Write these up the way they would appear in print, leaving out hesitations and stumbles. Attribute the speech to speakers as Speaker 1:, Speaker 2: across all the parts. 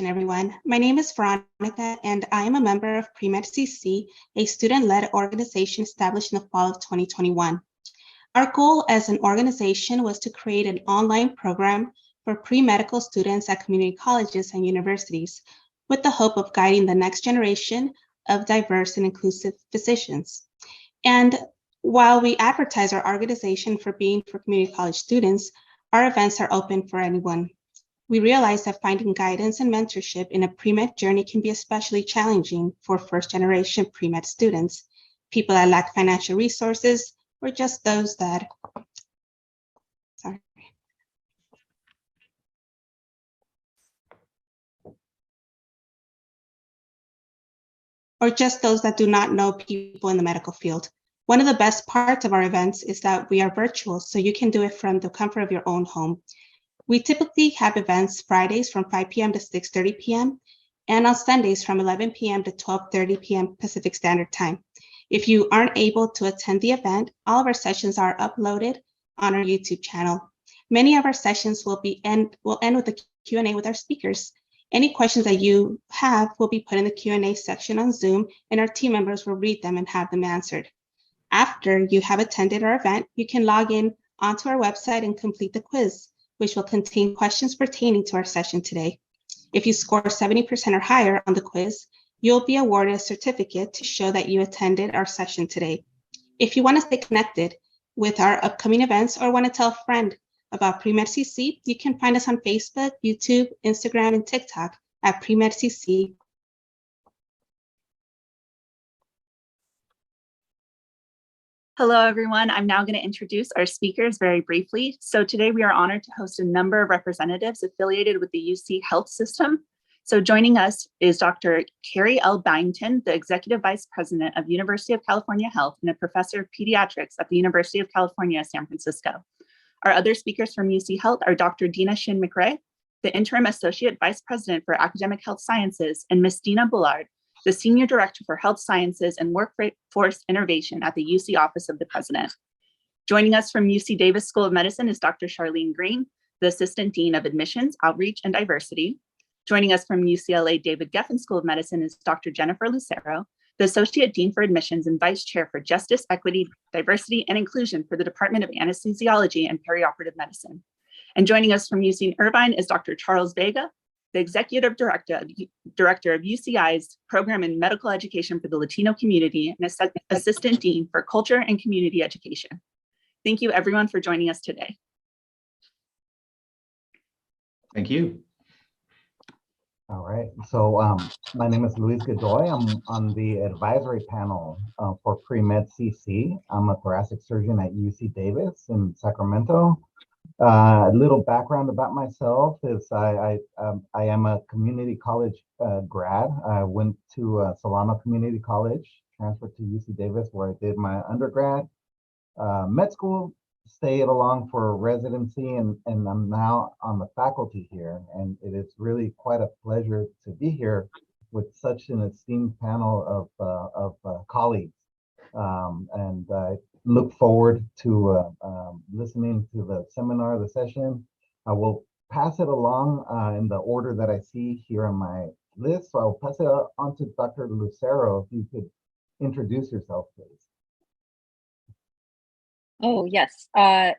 Speaker 1: everyone. My name is Veronica, and I am a member of PreMedCC, a student-led organization established in the fall of 2021. Our goal as an organization was to create an online program for pre-medical students at community colleges and universities, with the hope of guiding the next generation of diverse and inclusive physicians. And while we advertise our organization for being for community college students, our events are open for anyone. We realize that finding guidance and mentorship in a pre-med journey can be especially challenging for first-generation pre-med students, people that lack financial resources, or just those that, do not know people in the medical field. One of the best parts of our events is that we are virtual, so you can do it from the comfort of your own home. We typically have events Fridays from 5 p.m. to 6:30 p.m. and on Sundays from 11 p.m. to 12:30 p.m. Pacific Standard Time. If you aren't able to attend the event, all of our sessions are uploaded on our YouTube channel. Many of our sessions will end with a Q&A with our speakers. Any questions that you have will be put in the Q&A section on Zoom, and our team members will read them and have them answered. After you have attended our event, you can log in onto our website and complete the quiz, which will contain questions pertaining to our session today. If you score 70% or higher on the quiz, you'll be awarded a certificate to show that you attended our session today. If you want to stay connected with our upcoming events or want to tell a friend about PreMedCC, you can find us on Facebook, YouTube, Instagram, and TikTok at PreMedCC.
Speaker 2: Hello, everyone. I'm now going to introduce our speakers very briefly. So today we are honored to host a number of representatives affiliated with the UC Health System. So joining us is Dr. Carrie Byington, the Executive Vice President of University of California Health and a Professor of Pediatrics at the University of California, San Francisco. Our other speakers from UC Health are Dr. Dina Shin McRae, the Interim Associate Vice President for Academic Health Sciences, and Ms. Dina Bullard, the Senior Director for Health Sciences and Workforce Innovation at the UC Office of the President. Joining us from UC Davis School of Medicine is Dr. Charlene Green, the Assistant Dean of Admissions, Outreach, and Diversity. Joining us from UCLA David Geffen School of Medicine is Dr. Jennifer Lucero, the Associate Dean for Admissions and Vice Chair for Justice, Equity, Diversity, and Inclusion for the Department of Anesthesiology and Perioperative Medicine. And joining us from UC Irvine is Dr. Charles Vega, the Executive Director of UCI's Program in Medical Education for the Latino Community and Assistant Dean for Culture and Community Education. Thank you, everyone, for joining us today.
Speaker 3: Thank you.
Speaker 4: All right, so my name is Luis Godoy. I'm on the advisory panel for PreMedCC. I'm a thoracic surgeon at UC Davis in Sacramento. A little background about myself is I am a community college grad. I went to Solano Community College, transferred to UC Davis where I did my undergrad, med school, stayed along for residency, and I'm now on the faculty here. And it is really quite a pleasure to be here with such an esteemed panel of colleagues. And I look forward to listening to the seminar, the session. I will pass it along in the order that I see here on my list. So I'll pass it on to Dr. Lucero. If you could introduce yourself, please.
Speaker 5: Oh, yes.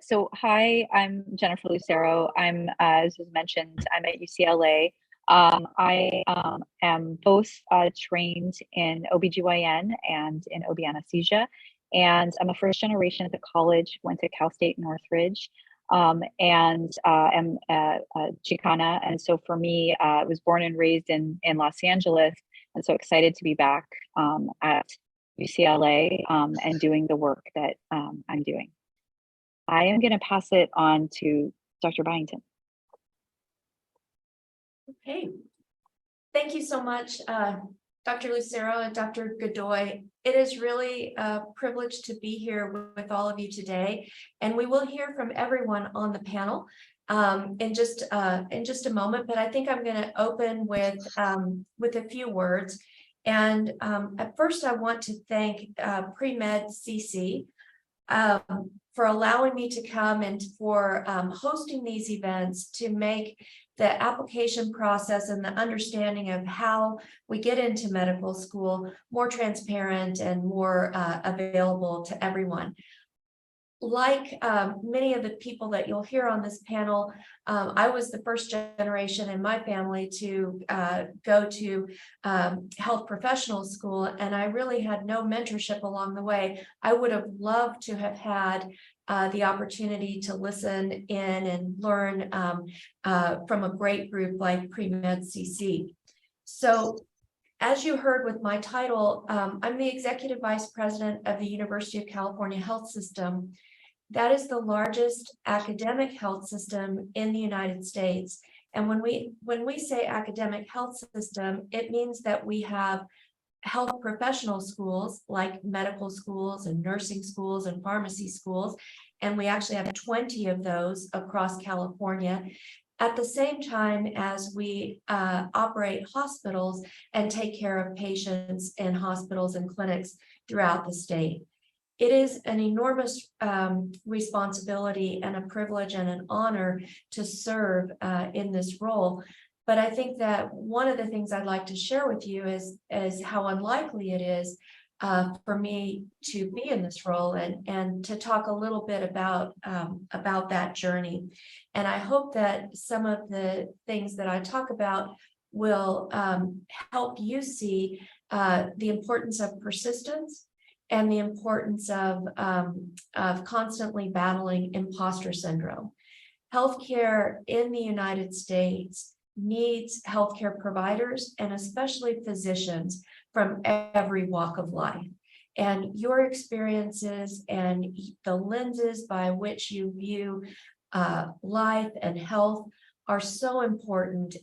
Speaker 5: So hi, I'm Jennifer Lucero. I'm, as was mentioned, I'm at UCLA. I am both trained in OBGYN and in OB anesthesia. And I'm a first generation at the college, went to Cal State Northridge, and am a Chicana. And so for me, I was born and raised in Los Angeles, and so excited to be back at UCLA and doing the work that I'm doing. I am going to pass it on to Dr. Byington.
Speaker 6: Okay, thank you so much, Dr. Lucero and Dr. Godoy. It is really a privilege to be here with all of you today, and we will hear from everyone on the panel in just a moment. But I think I'm going to open with a few words. And at first, I want to thank PreMedCC for allowing me to come and for hosting these events to make the application process and the understanding of how we get into medical school more transparent and more available to everyone. Like many of the people that you'll hear on this panel, I was the first generation in my family to go to health professional school, and I really had no mentorship along the way. I would have loved to have had the opportunity to listen in and learn from a great group like PreMedCC. So, as you heard with my title, I'm the Executive Vice President of the University of California Health System. That is the largest academic health system in the United States. And when we say academic health system, it means that we have health professional schools like medical schools and nursing schools and pharmacy schools. And we actually have 20 of those across California, at the same time as we operate hospitals and take care of patients in hospitals and clinics throughout the state. It is an enormous responsibility and a privilege and an honor to serve in this role. But I think that one of the things I'd like to share with you is how unlikely it is for me to be in this role, and to talk a little bit about that journey. And I hope that some of the things that I talk about will help you see the importance of persistence and the importance of constantly battling imposter syndrome. Healthcare in the United States needs healthcare providers and especially physicians from every walk of life. And your experiences and the lenses by which you view life and health are so important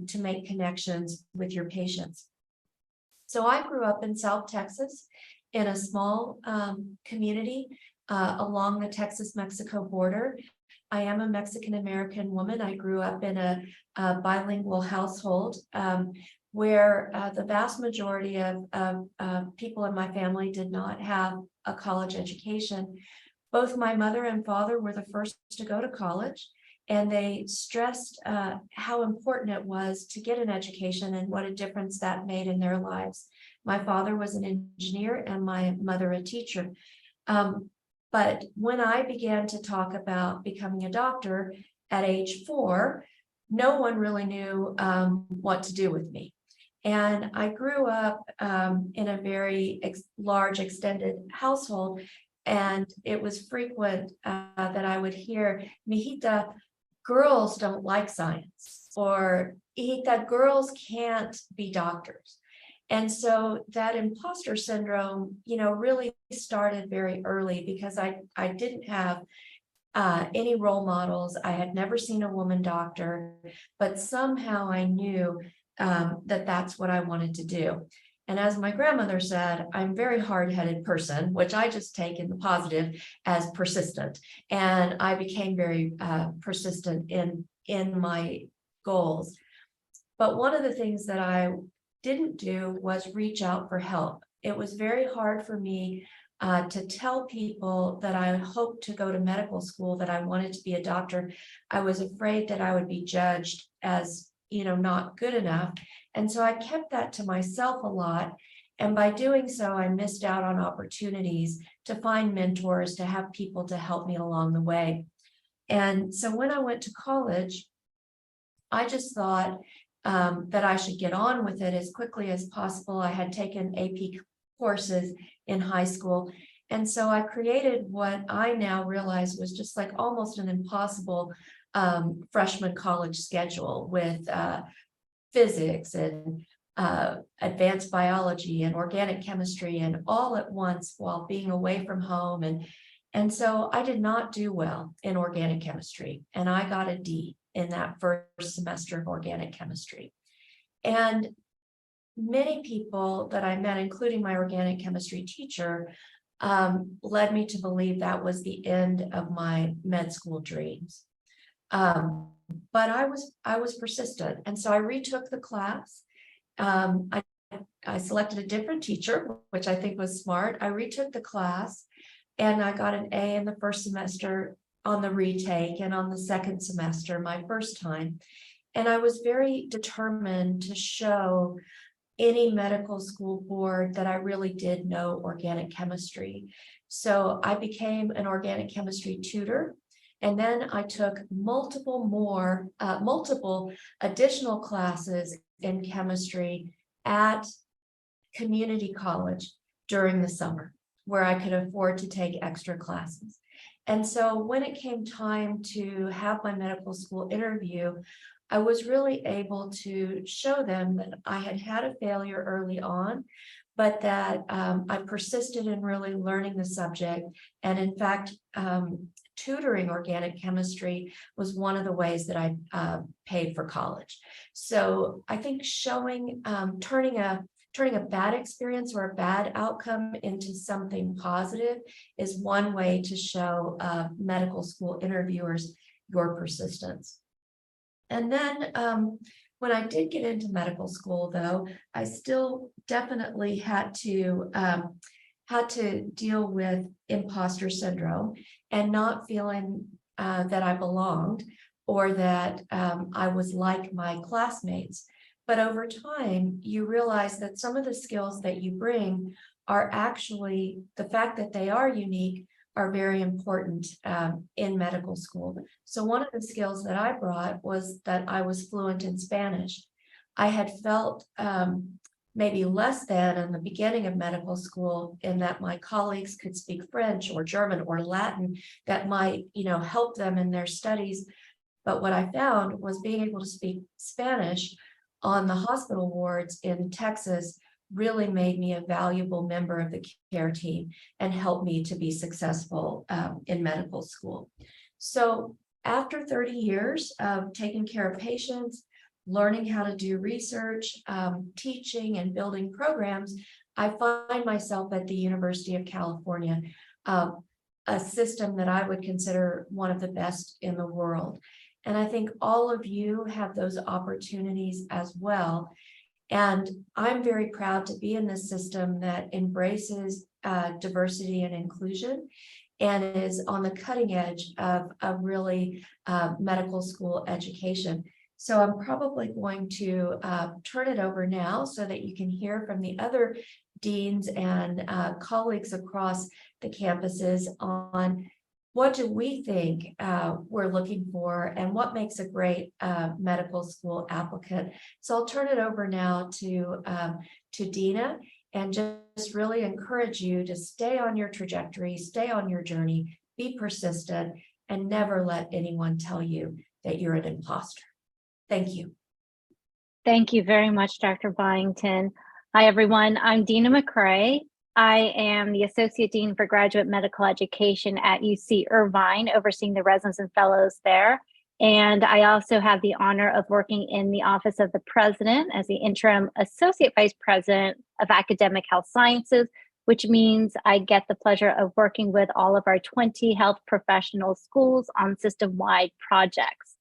Speaker 6: to make connections with your patients. So I grew up in South Texas in a small community along the Texas-Mexico border. I am a Mexican-American woman. I grew up in a bilingual household where the vast majority of people in my family did not have a college education. Both my mother and father were the first to go to college, and they stressed how important it was to get an education and what a difference that made in their lives. My father was an engineer and my mother a teacher. But when I began to talk about becoming a doctor at age 4, no one really knew what to do with me. And I grew up in a very large extended household, and it was frequent that I would hear, "Mijita, girls don't like science," or "Hijita, girls can't be doctors." And so that imposter syndrome, really started very early because I didn't have any role models. I had never seen a woman doctor, but somehow I knew that that's what I wanted to do. And as my grandmother said, I'm a very hard-headed person, which I just take in the positive as persistent. And I became very persistent in my goals. But one of the things that I didn't do was reach out for help. It was very hard for me to tell people that I hoped to go to medical school, that I wanted to be a doctor. I was afraid that I would be judged as, not good enough. And so I kept that to myself a lot. And by doing so, I missed out on opportunities to find mentors, to have people to help me along the way. And so when I went to college, I just thought that I should get on with it as quickly as possible. I had taken AP courses in high school. And so I created what I now realize was just like almost an impossible freshman college schedule with physics and advanced biology and organic chemistry and all at once while being away from home. And so I did not do well in organic chemistry, and I got a D in that first semester of organic chemistry. And many people that I met, including my organic chemistry teacher, led me to believe that was the end of my med school dreams. But I was persistent, and so I retook the class. I selected a different teacher, which I think was smart. I retook the class, and I got an A in the first semester on the retake and on the second semester, my first time. And I was very determined to show any medical school board that I really did know organic chemistry. So I became an organic chemistry tutor. And then I took multiple additional classes in chemistry at community college during the summer, where I could afford to take extra classes. And so when it came time to have my medical school interview, I was really able to show them that I had had a failure early on, but that I persisted in really learning the subject. And in fact, tutoring organic chemistry was one of the ways that I paid for college. So I think showing, turning a bad experience or a bad outcome into something positive is one way to show medical school interviewers your persistence. And then when I did get into medical school, though, I still definitely had to deal with imposter syndrome and not feeling that I belonged or that I was like my classmates. But over time, you realize that some of the skills that you bring are actually, the fact that they are unique are very important in medical school. So one of the skills that I brought was that I was fluent in Spanish. I had felt maybe less than in the beginning of medical school in that my colleagues could speak French or German or Latin that might, help them in their studies. But what I found was being able to speak Spanish on the hospital wards in Texas really made me a valuable member of the care team and helped me to be successful in medical school. So after 30 years of taking care of patients, learning how to do research, teaching and building programs, I find myself at the University of California, a system that I would consider one of the best in the world. And I think all of you have those opportunities as well. And I'm very proud to be in this system that embraces diversity and inclusion and is on the cutting edge of really medical school education. So I'm probably going to turn it over now so that you can hear from the other deans and colleagues across the campuses on what do we think we're looking for and what makes a great medical school applicant. So I'll turn it over now to Dina and just really encourage you to stay on your trajectory, stay on your journey, be persistent, and never let anyone tell you that you're an imposter. Thank you.
Speaker 7: Thank you very much, Dr. Byington. Hi, everyone. I'm Dina McCrae. I am the Associate Dean for Graduate Medical Education at UC Irvine, overseeing the residents and fellows there. And I also have the honor of working in the Office of the President as the Interim Associate Vice President of Academic Health Sciences, which means I get the pleasure of working with all of our 20 health professional schools on system-wide projects.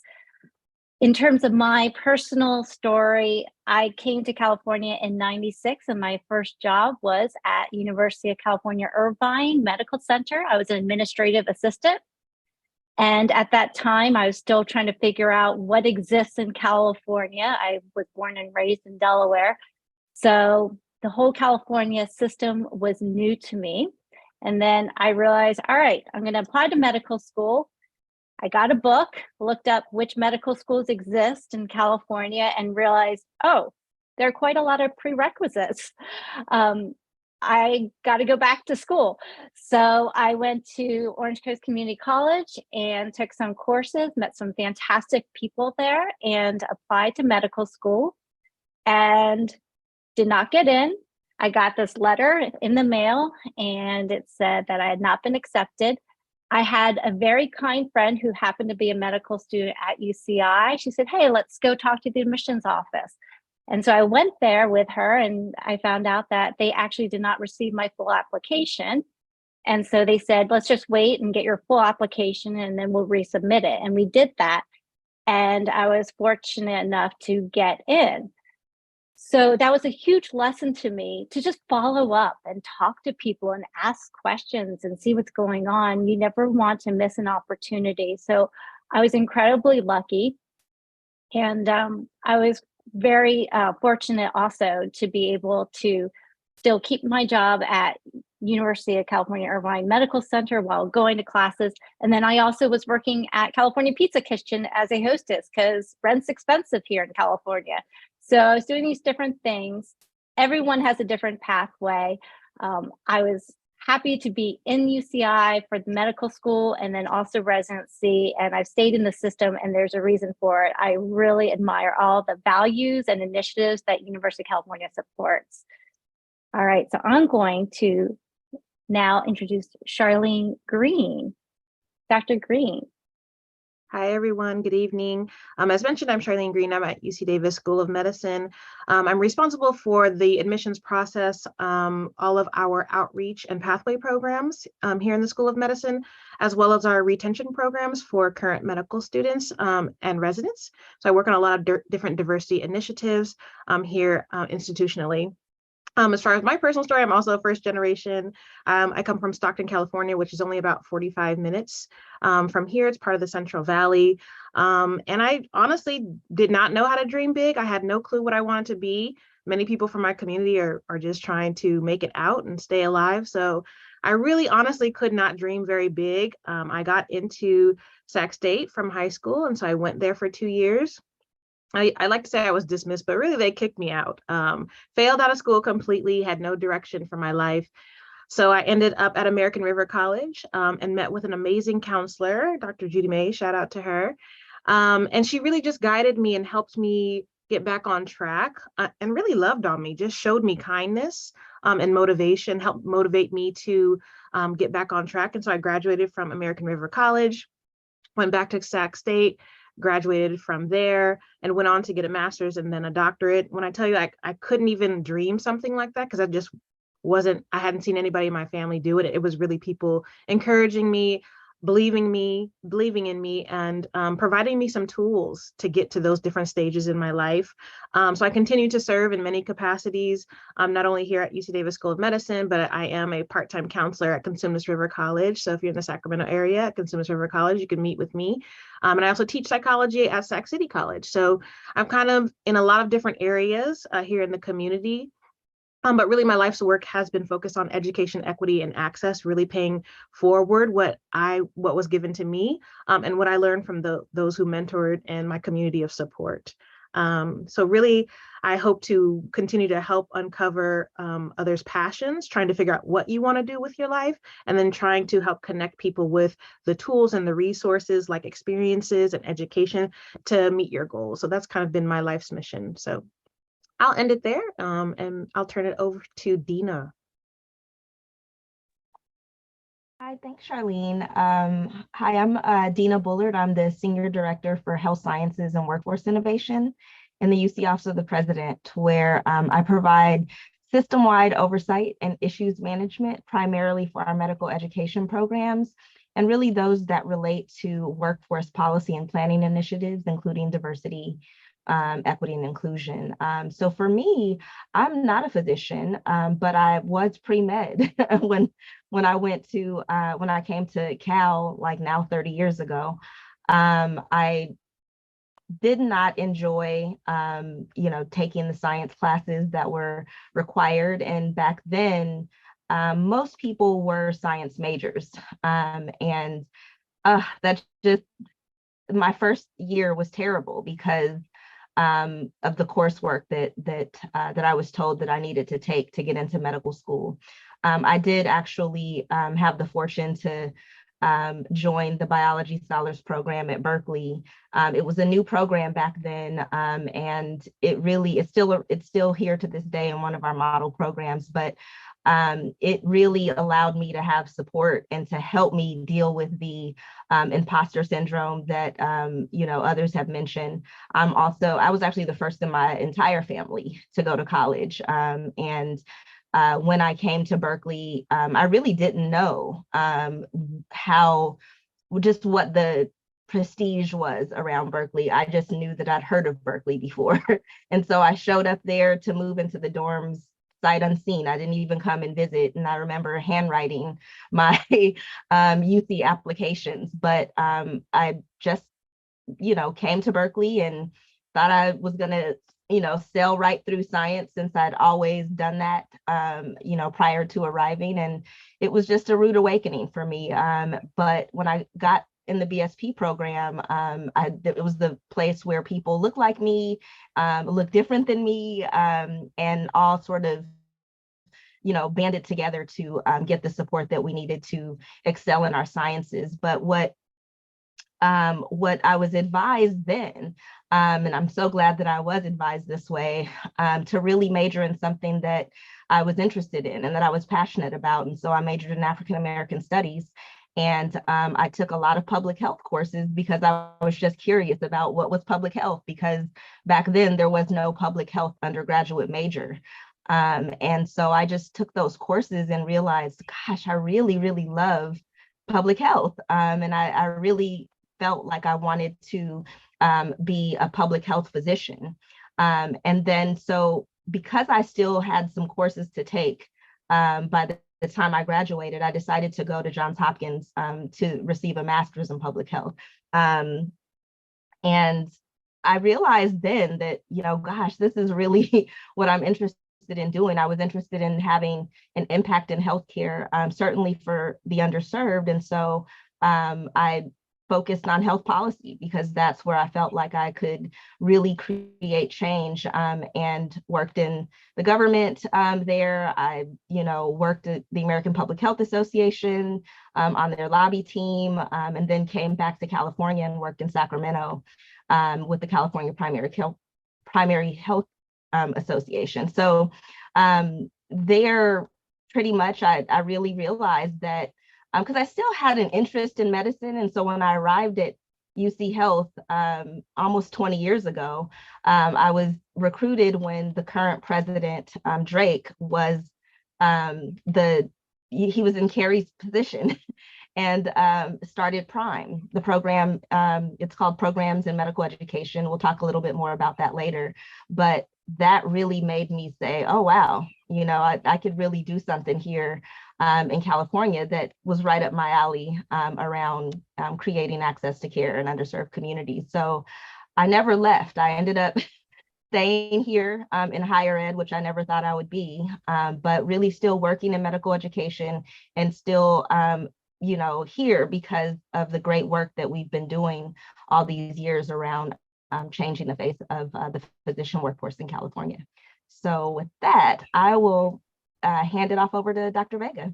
Speaker 7: In terms of my personal story, I came to California in '96 and my first job was at University of California, Irvine Medical Center. I was an administrative assistant. And at that time, I was still trying to figure out what exists in California. I was born and raised in Delaware. So the whole California system was new to me. And then I realized, all right, I'm going to apply to medical school. I got a book, looked up which medical schools exist in California and realized, oh, there are quite a lot of prerequisites. I got to go back to school. So I went to Orange Coast Community College and took some courses, met some fantastic people there and applied to medical school and did not get in. I got this letter in the mail and it said that I had not been accepted. I had a very kind friend who happened to be a medical student at UCI. She said, hey, let's go talk to the admissions office. And so I went there with her and I found out that they actually did not receive my full application. And so they said, let's just wait and get your full application and then we'll resubmit it. And we did that. And I was fortunate enough to get in. So that was a huge lesson to me to just follow up and talk to people and ask questions and see what's going on. You never want to miss an opportunity. So I was incredibly lucky. And I was very fortunate also to be able to still keep my job at University of California, Irvine Medical Center while going to classes. And then I also was working at California Pizza Kitchen as a hostess because rent's expensive here in California. So I was doing these different things. Everyone has a different pathway. I was happy to be in UCI for the medical school and then also residency. And I've stayed in the system and there's a reason for it. I really admire all the values and initiatives that University of California supports. All right, so I'm going to now introduce Charlene Green. Dr. Green.
Speaker 8: Hi, everyone. Good evening. As mentioned, I'm Charlene Green. I'm at UC Davis School of Medicine. I'm responsible for the admissions process, all of our outreach and pathway programs here in the School of Medicine, as well as our retention programs for current medical students and residents. So I work on a lot of different diversity initiatives here institutionally. As far as my personal story, I'm also a first generation. I come from Stockton, California, which is only about 45 minutes from here. It's part of the Central Valley. And I honestly did not know how to dream big. I had no clue what I wanted to be. Many people from my community are just trying to make it out and stay alive. So I really honestly could not dream very big. I got into Sac State from high school. And so I went there for 2 years. I like to say I was dismissed, but really they kicked me out. Failed out of school completely, had no direction for my life. So I ended up at American River College and met with an amazing counselor, Dr. Judy May, shout out to her. And she really just guided me and helped me get back on track and really loved on me, just showed me kindness and motivation, helped motivate me to get back on track. And so I graduated from American River College, went back to Sac State, graduated from there and went on to get a master's and then a doctorate. When I tell you I couldn't even dream something like that because I hadn't seen anybody in my family do it. It was really people encouraging me, believing in me, and providing me some tools to get to those different stages in my life. So I continue to serve in many capacities, not only here at UC Davis School of Medicine, but I am a part-time counselor at Cosumnes River College. So if you're in the Sacramento area at Cosumnes River College, you can meet with me. And I also teach psychology at Sac City College. So I'm kind of in a lot of different areas here in the community. But really my life's work has been focused on education, equity, and access, really paying forward what was given to me and what I learned from those who mentored and my community of support. So really, I hope to continue to help uncover others' passions, trying to figure out what you want to do with your life, and then trying to help connect people with the tools and the resources like experiences and education to meet your goals. So that's kind of been my life's mission. So I'll end it there and I'll turn it over to Dina.
Speaker 9: Hi, thanks, Charlene. Hi, I'm Dina Bullard. I'm the Senior Director for Health Sciences and Workforce Innovation in the UC Office of the President, where I provide system-wide oversight and issues management, primarily for our medical education programs, and really those that relate to workforce policy and planning initiatives, including diversity, equity, and inclusion. So for me, I'm not a physician, but I was pre-med when I came to Cal, like now 30 years ago. I did not enjoy, taking the science classes that were required. And back then, most people were science majors. And that just, my first year was terrible because of the coursework that I was told that I needed to take to get into medical school. I did actually have the fortune to join the Biology Scholars Program at Berkeley. It was a new program back then, and it's still here to this day in one of our model programs, but it really allowed me to have support and to help me deal with the imposter syndrome that others have mentioned. I was actually the first in my entire family to go to college, and when I came to Berkeley, I really didn't know what the prestige was around Berkeley. I just knew that I'd heard of Berkeley before. And so I showed up there to move into the dorms sight unseen. I didn't even come and visit. And I remember handwriting my UC applications, but I just, came to Berkeley and thought I was going to, sail right through science since I'd always done that, prior to arriving. And it was just a rude awakening for me. But when I got in the BSP program, it was the place where people look like me, look different than me, and all sort of, banded together to get the support that we needed to excel in our sciences. But what I was advised then, and I'm so glad that I was advised this way, to really major in something that I was interested in and that I was passionate about. And so I majored in African American studies. And I took a lot of public health courses because I was just curious about what was public health, because back then there was no public health undergraduate major. And so I just took those courses and realized, gosh, I really, really love public health. And I really felt like I wanted to be a public health physician. And then so because I still had some courses to take by the time I graduated, I decided to go to Johns Hopkins to receive a master's in public health. And I realized then that, gosh, this is really what I'm interested in doing. I was interested in having an impact in healthcare, certainly for the underserved. And so I focused on health policy because that's where I felt like I could really create change, and worked in the government there. I, worked at the American Public Health Association on their lobby team, and then came back to California and worked in Sacramento with the California Primary Health Association. So there pretty much I really realized that because I still had an interest in medicine. And so when I arrived at UC Health almost 20 years ago, I was recruited when the current president, Drake, was he was in Carrie's position and started PRIME, the program. It's called Programs in Medical Education. We'll talk a little bit more about that later. But that really made me say, oh, wow, I could really do something here in California that was right up my alley around creating access to care in underserved communities. So I never left. I ended up staying here in higher ed, which I never thought I would be, but really still working in medical education and still here because of the great work that we've been doing all these years around changing the face of the physician workforce in California. So with that, I will hand it off over to Dr. Vega.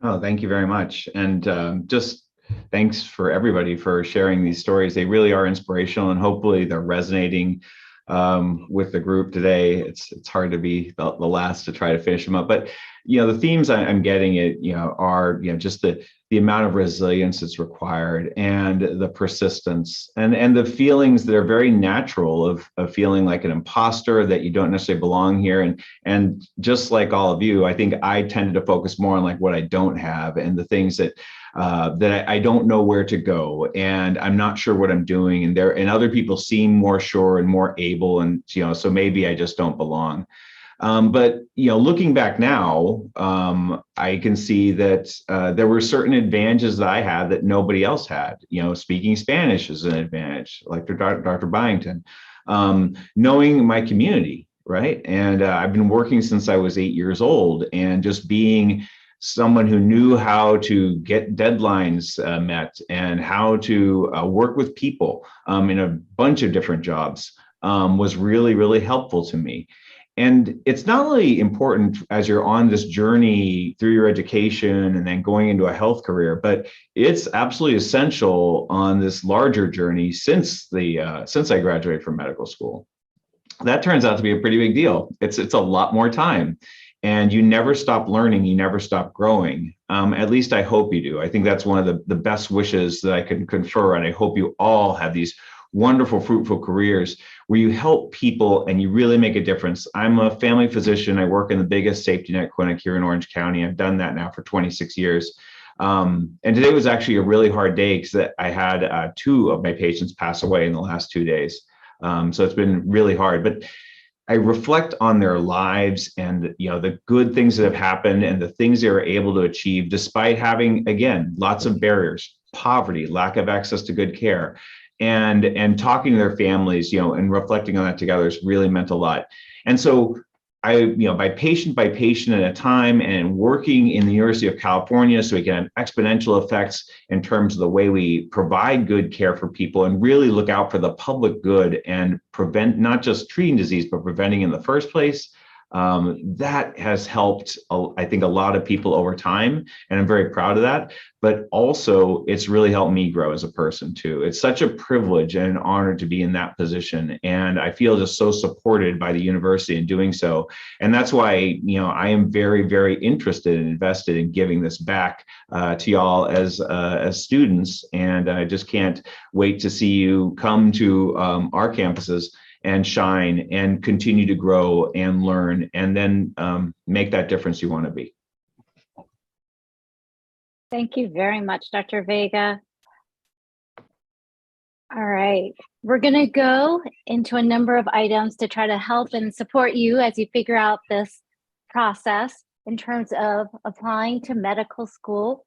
Speaker 3: Oh, thank you very much. And just thanks for everybody for sharing these stories. They really are inspirational and hopefully they're resonating with the group today. It's hard to be the last to try to finish them up, but the themes I'm getting are just the amount of resilience that's required and the persistence and the feelings that are very natural of feeling like an imposter, that you don't necessarily belong here. And just like all of you, I think I tended to focus more on like what I don't have and the things that I don't know where to go and I'm not sure what I'm doing. And other people seem more sure and more able. And, so maybe I just don't belong. But looking back now, I can see that there were certain advantages that I had that nobody else had. Speaking Spanish is an advantage, like Dr. Byington. Knowing my community, right? And I've been working since I was 8 years old, and just being someone who knew how to get deadlines met and how to work with people in a bunch of different jobs was really, really helpful to me. And it's not only important as you're on this journey through your education and then going into a health career, but it's absolutely essential on this larger journey since I graduated from medical school. That turns out to be a pretty big deal. It's a lot more time. And you never stop learning, you never stop growing. At least I hope you do. I think that's one of the best wishes that I can confer. And I hope you all have these wonderful, fruitful careers where you help people and you really make a difference. I'm a family physician. I work in the biggest safety net clinic here in Orange County. I've done that now for 26 years. And today was actually a really hard day because I had 2 of my patients pass away in the last 2 days. So it's been really hard, but I reflect on their lives and, you know, the good things that have happened and the things they were able to achieve despite having, again, lots of barriers, poverty, lack of access to good care, and talking to their families, you know, and reflecting on that together has really meant a lot. And so I, you know, by patient at a time, and working in the University of California, so we can have exponential effects in terms of the way we provide good care for people and really look out for the public good and prevent not just treating disease, but preventing in the first place. That has helped, I think, a lot of people over time, and I'm very proud of that. But also, it's really helped me grow as a person too. It's such a privilege and an honor to be in that position, and I feel just so supported by the university in doing so. And that's why, you know, I am very, very interested and invested in giving this back to y'all as students, and I just can't wait to see you come to our campuses and shine and continue to grow and learn, and then make that difference you want to be.
Speaker 7: Thank you very much, Dr. Vega. All right, we're going to go into a number of items to try to help and support you as you figure out this process in terms of applying to medical school.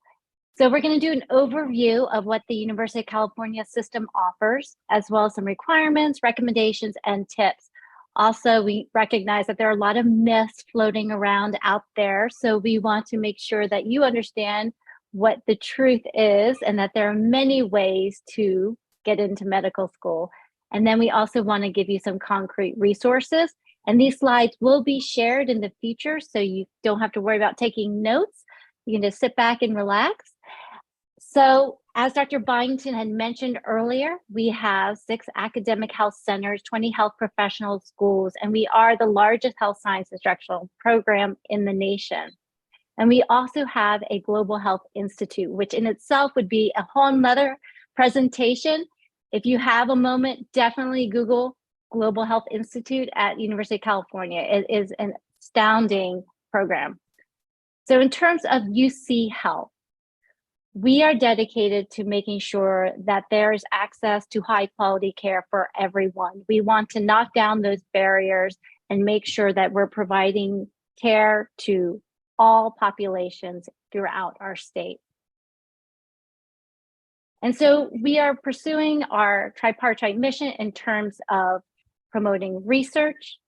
Speaker 7: So we're going to do an overview of what the University of California system offers, as well as some requirements, recommendations, and tips. Also, we recognize that there are a lot of myths floating around out there, so we want to make sure that you understand what the truth is and that there are many ways to get into medical school. And then we also want to give you some concrete resources. And these slides will be shared in the future, so you don't have to worry about taking notes. You can just sit back and relax. So as Dr. Byington had mentioned earlier, we have 6 academic health centers, 20 health professional schools, and we are the largest health science instructional program in the nation. And we also have a Global Health Institute, which in itself would be a whole nother presentation. If you have a moment, definitely Google Global Health Institute at University of California. It is an astounding program. So in terms of UC Health, we are dedicated to making sure that there's access to high quality care for everyone. We want to knock down those barriers and make sure that we're providing care to all populations throughout our state. And so we are pursuing our tripartite mission in terms of promoting research,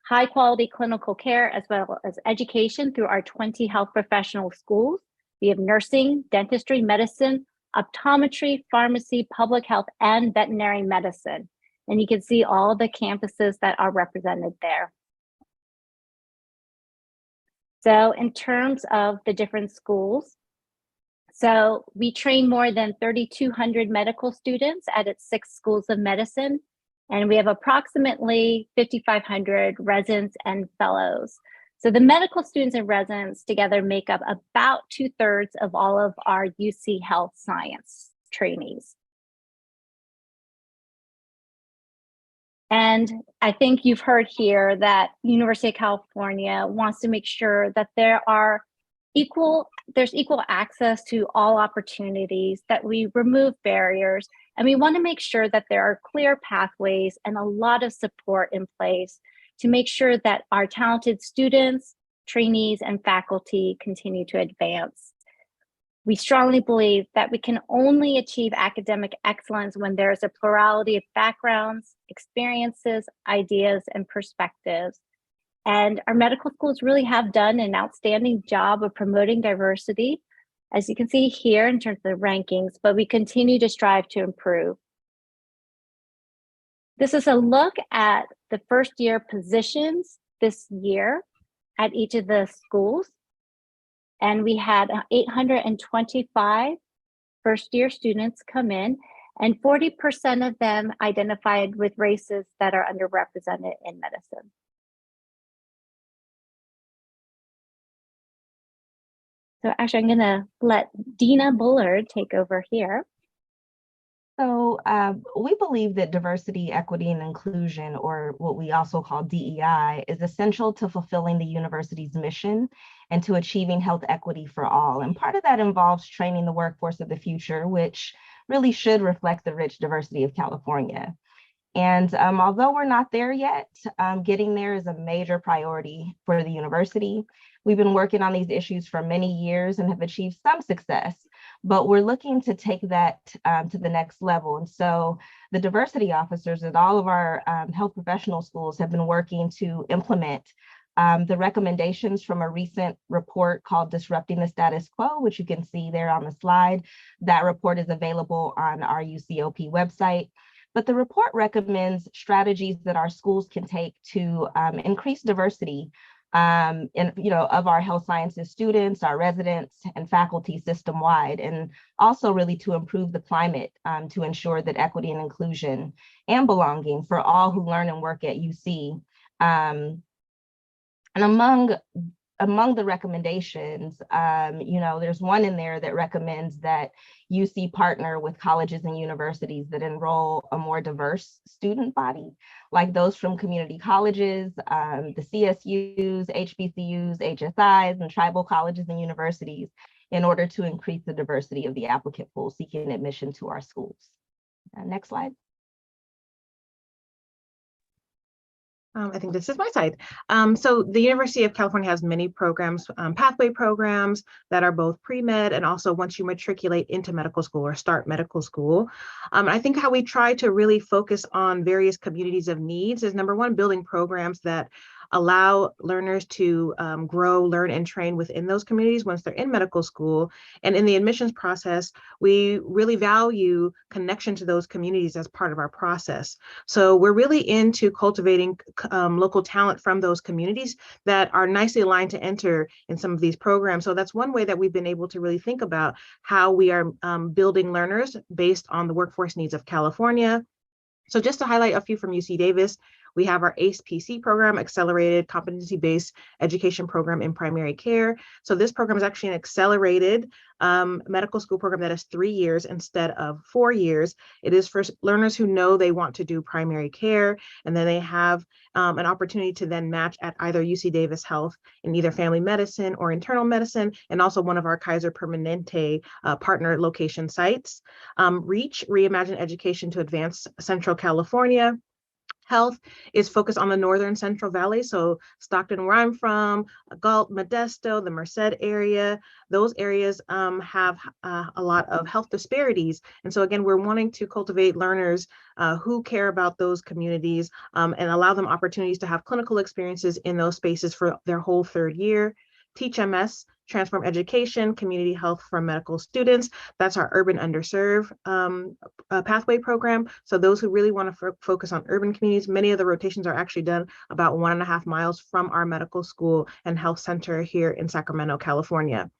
Speaker 7: high quality clinical care, as well as education through our 20 health professional schools. We have nursing, dentistry, medicine, optometry, pharmacy, public health, and veterinary medicine. And you can see all the campuses that are represented there. So in terms of the different schools, so we train more than 3,200 medical students at its 6 schools of medicine, and we have approximately 5,500 residents and fellows. So the medical students and residents together make up about 2/3 of all of our UC Health Science trainees. And I think you've heard here that University of California wants to make sure that there's equal access to all opportunities, that we remove barriers, and we want to make sure that there are clear pathways and a lot of support in place to make sure that our talented students, trainees, and faculty continue to advance. We strongly believe that we can only achieve academic excellence when there is a plurality of backgrounds, experiences, ideas, and perspectives. And our medical schools really have done an outstanding job of promoting diversity, as you can see here in terms of the rankings, but we continue to strive to improve. This is a look at the first year positions this year at each of the schools. And we had 825 first year students come in, and 40% of them identified with races that are underrepresented in medicine. So actually, I'm gonna let Dina Bullard take over here.
Speaker 9: So we believe that diversity, equity, and inclusion, or what we also call DEI, is essential to fulfilling the university's mission and to achieving health equity for all. And part of that involves training the workforce of the future, which really should reflect the rich diversity of California. And although we're not there yet, getting there is a major priority for the university. We've been working on these issues for many years and have achieved some success, but we're looking to take that to the next level. And so the diversity officers at all of our health professional schools have been working to implement the recommendations from a recent report called Disrupting the Status Quo, which you can see there on the slide. That report is available on our UCOP website. But the report recommends strategies that our schools can take to increase diversity of our health sciences students, our residents, and faculty system-wide, and also really to improve the climate to ensure that equity and inclusion and belonging for all who learn and work at UC. And among the recommendations, there's one in there that recommends that UC partner with colleges and universities that enroll a more diverse student body, like those from community colleges, the CSUs, HBCUs, HSIs, and tribal colleges and universities, in order to increase the diversity of the applicant pool seeking admission to our schools. Next slide.
Speaker 8: I think this is my side. So the University of California has many programs, pathway programs that are both pre-med and also once you matriculate into medical school or start medical school. I think how we try to really focus on various communities of needs is, number one, building programs that allow learners to grow, learn, and train within those communities once they're in medical school. And in the admissions process, we really value connection to those communities as part of our process. So we're really into cultivating local talent from those communities that are nicely aligned to enter in some of these programs. So that's one way that we've been able to really think about how we are building learners based on the workforce needs of California. So just to highlight a few from UC Davis, we have our ACE-PC program, Accelerated Competency-Based Education Program in Primary Care. So this program is actually an accelerated medical school program that is 3 years instead of 4 years. It is for learners who know they want to do primary care, and then they have an opportunity to then match at either UC Davis Health in either family medicine or internal medicine, and also one of our Kaiser Permanente partner location sites. REACH, Reimagine Education to Advance Central California. Health is focused on the Northern Central Valley, so Stockton, where I'm from, Galt, Modesto, the Merced area. Those areas have a lot of health disparities. And so again, we're wanting to cultivate learners who care about those communities and allow them opportunities to have clinical experiences in those spaces for their whole 3rd year. Teach MS, Transform Education, Community Health for Medical Students. That's our urban underserved pathway program. So those who really want to focus on urban communities, many of the rotations are actually done about 1.5 miles from our medical school and health center here in Sacramento, California.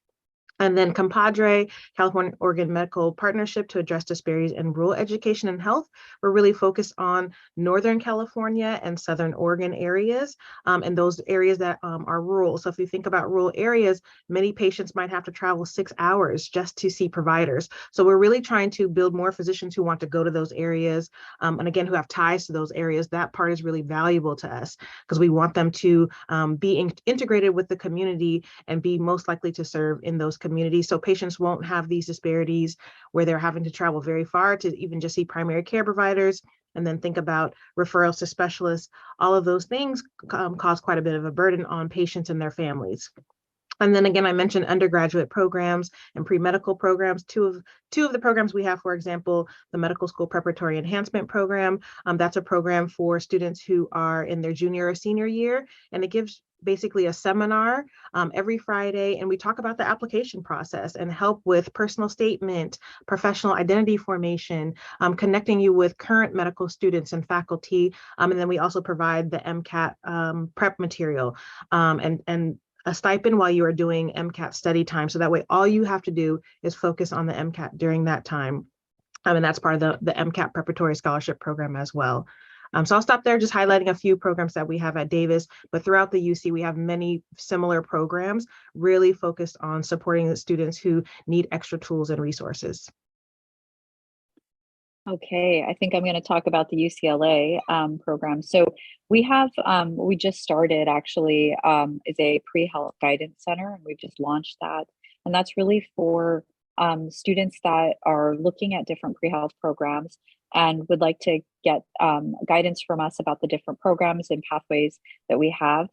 Speaker 8: And then Compadre, California-Oregon Medical Partnership to address disparities in rural education and health. We're really focused on Northern California and Southern Oregon areas, and those areas that are rural. So if you think about rural areas, many patients might have to travel 6 hours just to see providers. So we're really trying to build more physicians who want to go to those areas, and again, who have ties to those areas. That part is really valuable to us because we want them to be integrated with the community and be most likely to serve in those communities, so patients won't have these disparities where they're having to travel very far to even just see primary care providers, and then think about referrals to specialists. All of those things cause quite a bit of a burden on patients and their families. And then again, I mentioned undergraduate programs and pre-medical programs. Two of the programs we have, for example, the Medical School Preparatory Enhancement Program. That's a program for students who are in their junior or senior year, and it gives basically a seminar every Friday, and we talk about the application process and help with personal statement, professional identity formation, connecting you with current medical students and faculty, and then we also provide the MCAT prep material and a stipend while you are doing MCAT study time. So that way, all you have to do is focus on the MCAT during that time. And that's part of the MCAT Preparatory Scholarship Program as well. So I'll stop there, just highlighting a few programs that we have at Davis, but throughout the UC, we have many similar programs really focused on supporting the students who need extra tools and resources.
Speaker 5: Okay, I think I'm going to talk about the UCLA program. So we have, we just started actually, is a pre-health guidance center, and we've just launched that. And that's really for students that are looking at different pre-health programs and would like to get guidance from us about the different programs and pathways that we have.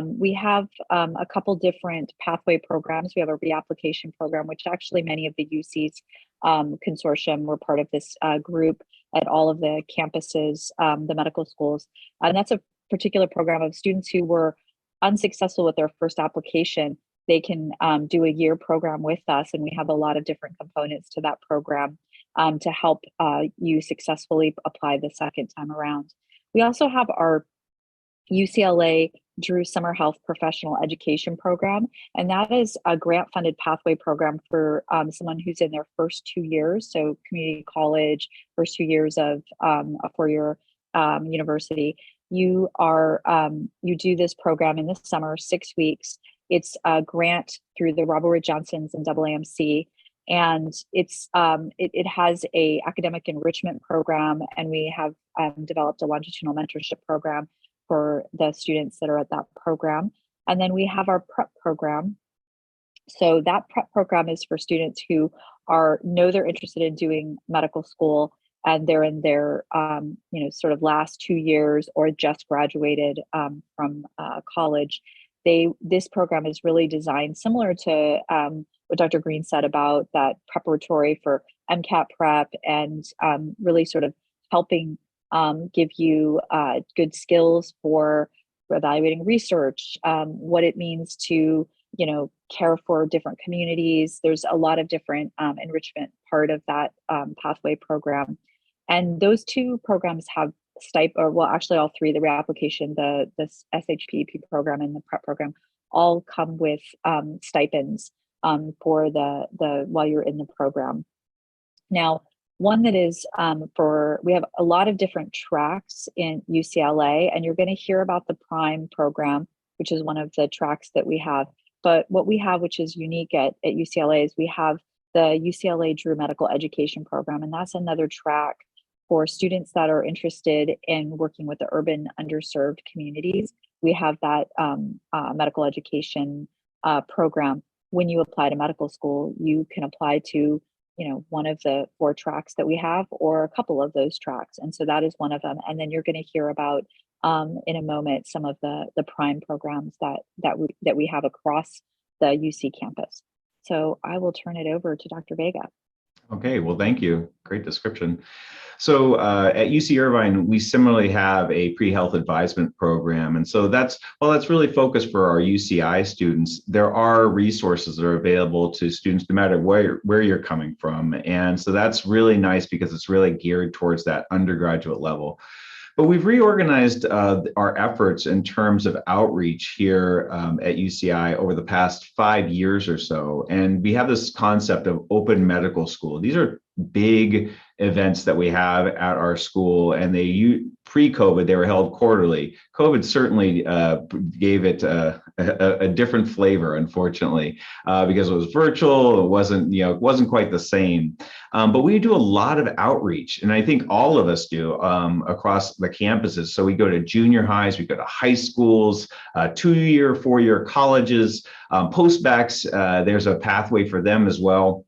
Speaker 5: We have a couple different pathway programs. We have a reapplication program, which actually many of the UC's consortium were part of this group at all of the campuses, the medical schools. And that's a particular program of students who were unsuccessful with their first application. They can do a year program with us, and we have a lot of different components to that program to help you successfully apply the second time around. We also have our UCLA Drew Summer Health Professional Education Program, and that is a grant-funded pathway program for someone who's in their first 2 years, so community college, first 2 years of a four-year university. You do this program in the summer, 6 weeks. It's a grant through the Robert Wood Johnson's and AAMC, and it has a academic enrichment program, and we have developed a longitudinal mentorship program for the students that are at that program. And then we have our prep program. So that prep program is for students who know they're interested in doing medical school, and they're in their sort of last 2 years or just graduated from college. This program is really designed similar to what Dr. Green said about that preparatory for MCAT prep, and really sort of helping give you good skills for evaluating research, what it means to, care for different communities. There's a lot of different enrichment part of that pathway program. And those two programs have actually all three, the reapplication, the SHPEP program and the prep program, all come with stipends for the while you're in the program. Now, one that is we have a lot of different tracks in UCLA, and you're going to hear about the PRIME program, which is one of the tracks that we have. But what we have, which is unique at UCLA, is we have the UCLA Drew Medical Education Program, and that's another track for students that are interested in working with the urban underserved communities. We have that medical education program. When you apply to medical school, you can apply to one of the 4 tracks that we have, or a couple of those tracks. And so that is one of them. And then you're going to hear about in a moment some of the PRIME programs that we have across the UC campus. So I will turn it over to Dr. Vega.
Speaker 3: Okay, well, thank you. Great description. So at UC Irvine, we similarly have a pre-health advisement program. And so that's really focused for our UCI students. There are resources that are available to students no matter where you're coming from. And so that's really nice because it's really geared towards that undergraduate level. But we've reorganized our efforts in terms of outreach here at UCI over the past 5 years or so. And we have this concept of open medical school. These are big events that we have at our school, and pre-COVID, they were held quarterly. COVID certainly gave it a different flavor, unfortunately, because it was virtual. It wasn't quite the same. But we do a lot of outreach, and I think all of us do across the campuses. So we go to junior highs, we go to high schools, 2-year, 4-year colleges, post-backs. There's a pathway for them as well.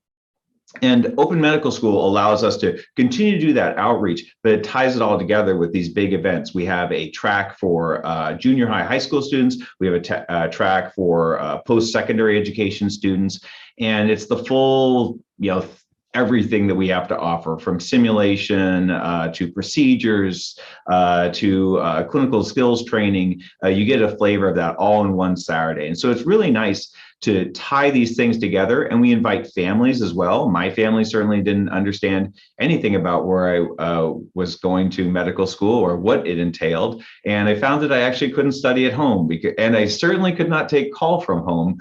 Speaker 3: And open medical school allows us to continue to do that outreach, but it ties it all together with these big events. We have a track for junior high school students. We have a track for post-secondary education students. And it's the full, everything that we have to offer, from simulation to procedures to clinical skills training. You get a flavor of that all in one Saturday. And so it's really nice to tie these things together, and we invite families as well. My family certainly didn't understand anything about where I was going to medical school or what it entailed, and I found that I actually couldn't study at home, and I certainly could not take call from home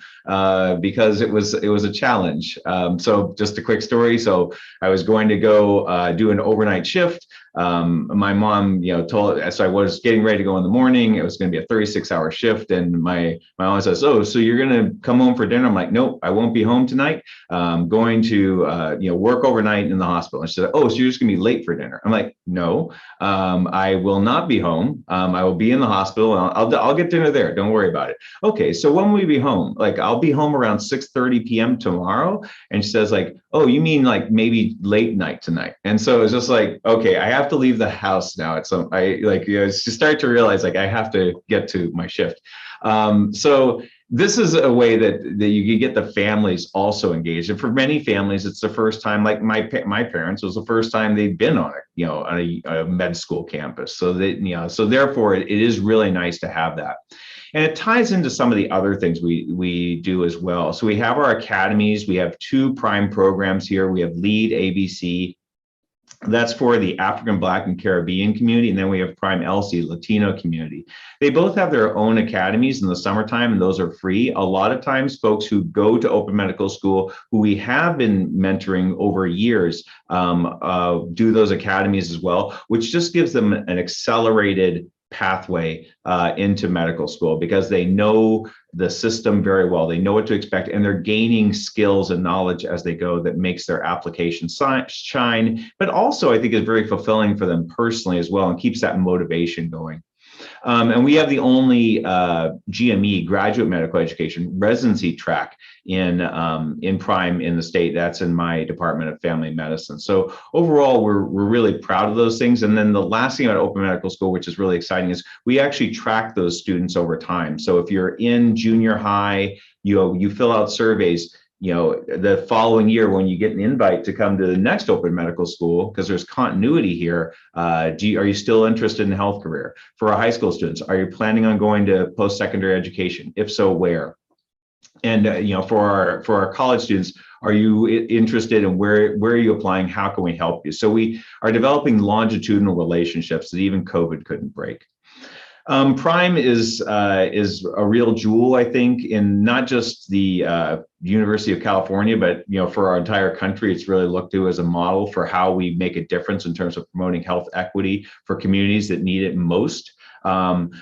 Speaker 3: because it was a challenge. So just a quick story. So I was going to go do an overnight shift. My mom, told, so I was getting ready to go in the morning. It was going to be a 36-hour shift. And my mom says, "Oh, so you're going to come home for dinner?" I'm like, "Nope, I won't be home tonight. I'm going to, work overnight in the hospital." And she said, "Oh, so you're just going to be late for dinner?" I'm like, "No, I will not be home. I will be in the hospital. And I'll get dinner there. Don't worry about it." "Okay, so when will we be home?" "Like, I'll be home around 6:30 p.m. tomorrow." And she says, like, "Oh, you mean like maybe late night tonight?" And so it's just like, okay, I have to leave the house now. She start to realize like I have to get to my shift. So this is a way that you can get the families also engaged. And for many families, it's the first time, like my parents, it was the first time they'd been on a med school campus. So so therefore it is really nice to have that. And it ties into some of the other things we do as well. So we have our academies. We have 2 prime programs here. We have LEAD ABC. That's for the African, Black, and Caribbean community. And then we have Prime LC, Latino community. They both have their own academies in the summertime, and those are free. A lot of times, folks who go to open medical school, who we have been mentoring over years, do those academies as well, which just gives them an accelerated pathway into medical school because they know the system very well. They know what to expect, and they're gaining skills and knowledge as they go that makes their application shine, but also I think is very fulfilling for them personally as well and keeps that motivation going. And we have the only GME, graduate medical education residency track in Prime in the state. That's in my Department of Family Medicine. So overall, we're really proud of those things. And then the last thing about open medical school, which is really exciting, is we actually track those students over time. So if you're in junior high, you fill out surveys. The following year, when you get an invite to come to the next open medical school, because there's continuity here, are you still interested in a health career? For our high school students, are you planning on going to post-secondary education? If so, where? And for our college students, are you interested in where are you applying? How can we help you? So we are developing longitudinal relationships that even COVID couldn't break. Prime is a real jewel, I think, in not just the University of California, but for our entire country. It's really looked to as a model for how we make a difference in terms of promoting health equity for communities that need it most.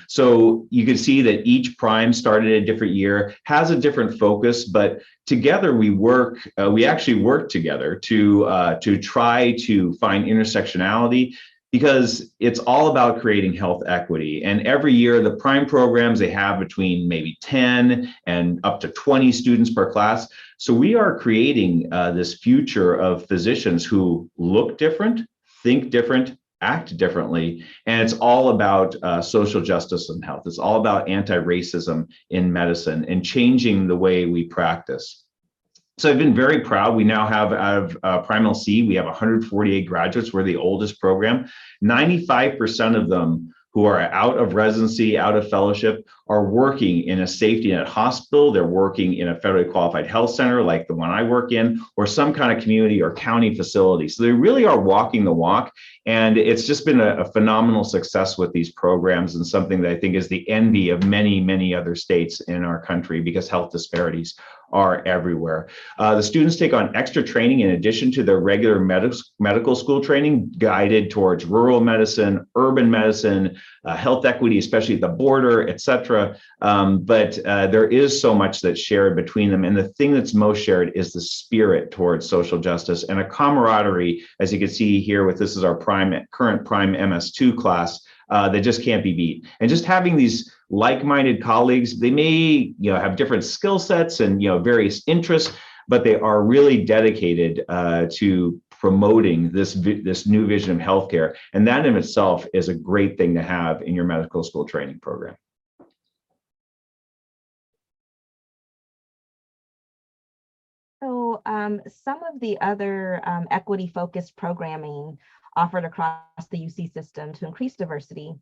Speaker 3: So you can see that each prime started a different year, has a different focus, but together we actually work together to try to find intersectionality, because it's all about creating health equity. And every year, the prime programs, they have between maybe 10 and up to 20 students per class. So we are creating this future of physicians who look different, think different, act differently. And it's all about social justice and health. It's all about anti-racism in medicine and changing the way we practice. So I've been very proud. We now have, out of Prime LC, we have 148 graduates. We're the oldest program. 95% of them who are out of residency, out of fellowship, are working in a safety net hospital. They're working in a federally qualified health center like the one I work in, or some kind of community or county facility. So they really are walking the walk. And it's just been a phenomenal success with these programs, and something that I think is the envy of many, many other states in our country, because health disparities are everywhere. The students take on extra training in addition to their regular medical school training, guided towards rural medicine, urban medicine, health equity, especially at the border, et cetera. But there is so much that's shared between them. And the thing that's most shared is the spirit towards social justice and a camaraderie, as you can see here with this is our current Prime MS2 class, that just can't be beat. And just having these like-minded colleagues, they may have different skill sets and various interests, but they are really dedicated to promoting this new vision of healthcare. And that in itself is a great thing to have in your medical school training program.
Speaker 9: So some of the other equity-focused programming offered across the UC system to increase diversity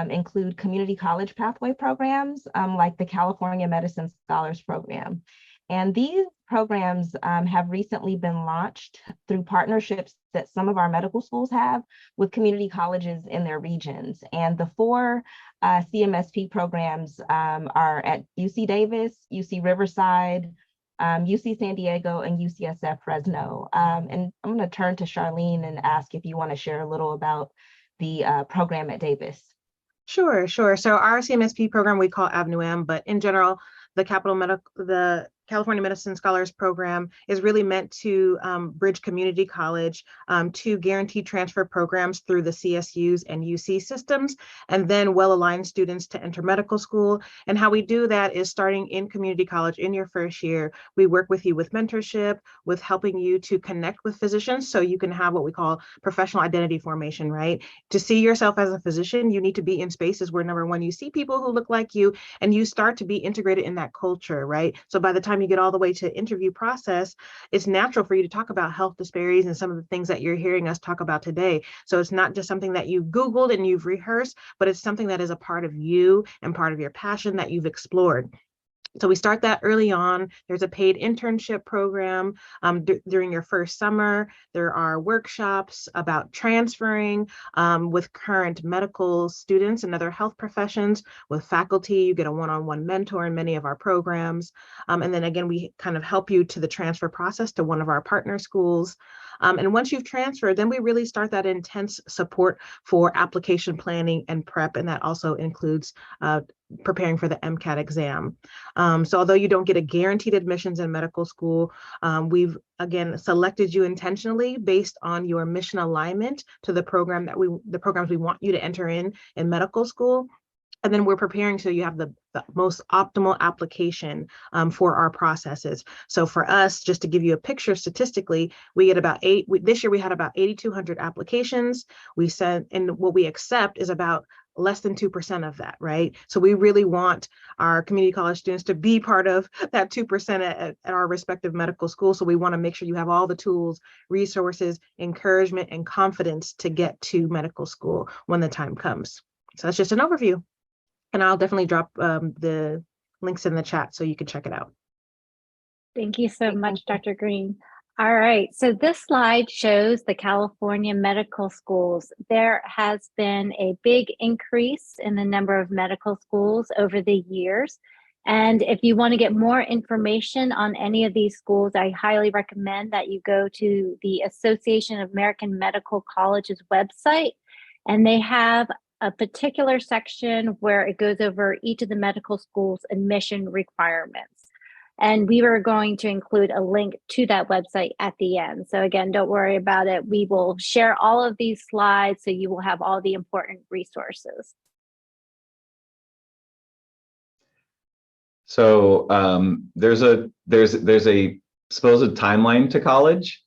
Speaker 9: include community college pathway programs like the California Medicine Scholars Program. And these programs have recently been launched through partnerships that some of our medical schools have with community colleges in their regions. And the 4 CMSP programs are at UC Davis, UC Riverside, UC San Diego, and UCSF Fresno. And I'm going to turn to Charlene and ask if you want to share a little about the program at Davis.
Speaker 8: Sure. So our CMSP program we call Avenue M, but in general, the California Medicine Scholars Program is really meant to bridge community college to guaranteed transfer programs through the CSUs and UC systems, and then well-aligned students to enter medical school. And how we do that is starting in community college in your first year. We work with you with mentorship, with helping you to connect with physicians so you can have what we call professional identity formation, right? To see yourself as a physician, you need to be in spaces where, number one, you see people who look like you and you start to be integrated in that culture, right? So by the time you get all the way to interview process, it's natural for you to talk about health disparities and some of the things that you're hearing us talk about today. So it's not just something that you've Googled and you've rehearsed, but it's something that is a part of you and part of your passion that you've explored. So we start that early on. There's a paid internship program during your first summer. There are workshops about transferring with current medical students and other health professions. With faculty, you get a one-on-one mentor in many of our programs. And then again, we kind of help you to the transfer process to one of our partner schools. And once you've transferred, then we really start that intense support for application planning and prep. And that also includes preparing for the MCAT exam. So although you don't get a guaranteed admissions in medical school, we've again selected you intentionally based on your mission alignment to the programs we want you to enter in medical school. And then we're preparing so you have the most optimal application for our processes. So for us, just to give you a picture statistically, we get about this year we had about 8,200 applications. We sent, and what we accept is about less than 2% of that, right? So we really want our community college students to be part of that 2% at our respective medical schools. So we want to make sure you have all the tools, resources, encouragement, and confidence to get to medical school when the time comes. So that's just an overview. And I'll definitely drop the links in the chat so you can check it out.
Speaker 7: Thank you so much, Dr. Green. All right, so this slide shows the California medical schools. There has been a big increase in the number of medical schools over the years. And if you want to get more information on any of these schools, I highly recommend that you go to the Association of American Medical Colleges website, and they have a particular section where it goes over each of the medical schools' admission requirements. And we were going to include a link to that website at the end. So again, don't worry about it. We will share all of these slides so you will have all the important resources.
Speaker 3: So there's a supposed timeline to college.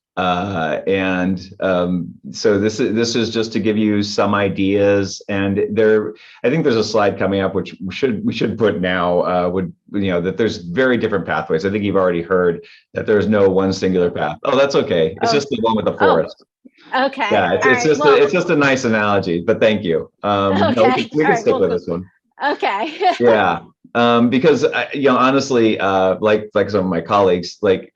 Speaker 3: So this is just to give you some ideas, and I think there's a slide coming up which we should put now. That there's very different pathways. I think you've already heard that there's no one singular path. Oh, that's okay. It's just the one with the forest.
Speaker 7: Okay.
Speaker 3: Yeah, it's just a nice analogy, but thank you.
Speaker 7: Okay.
Speaker 3: No, we can stick with this one.
Speaker 7: Okay.
Speaker 3: Yeah. Because honestly, like some of my colleagues, I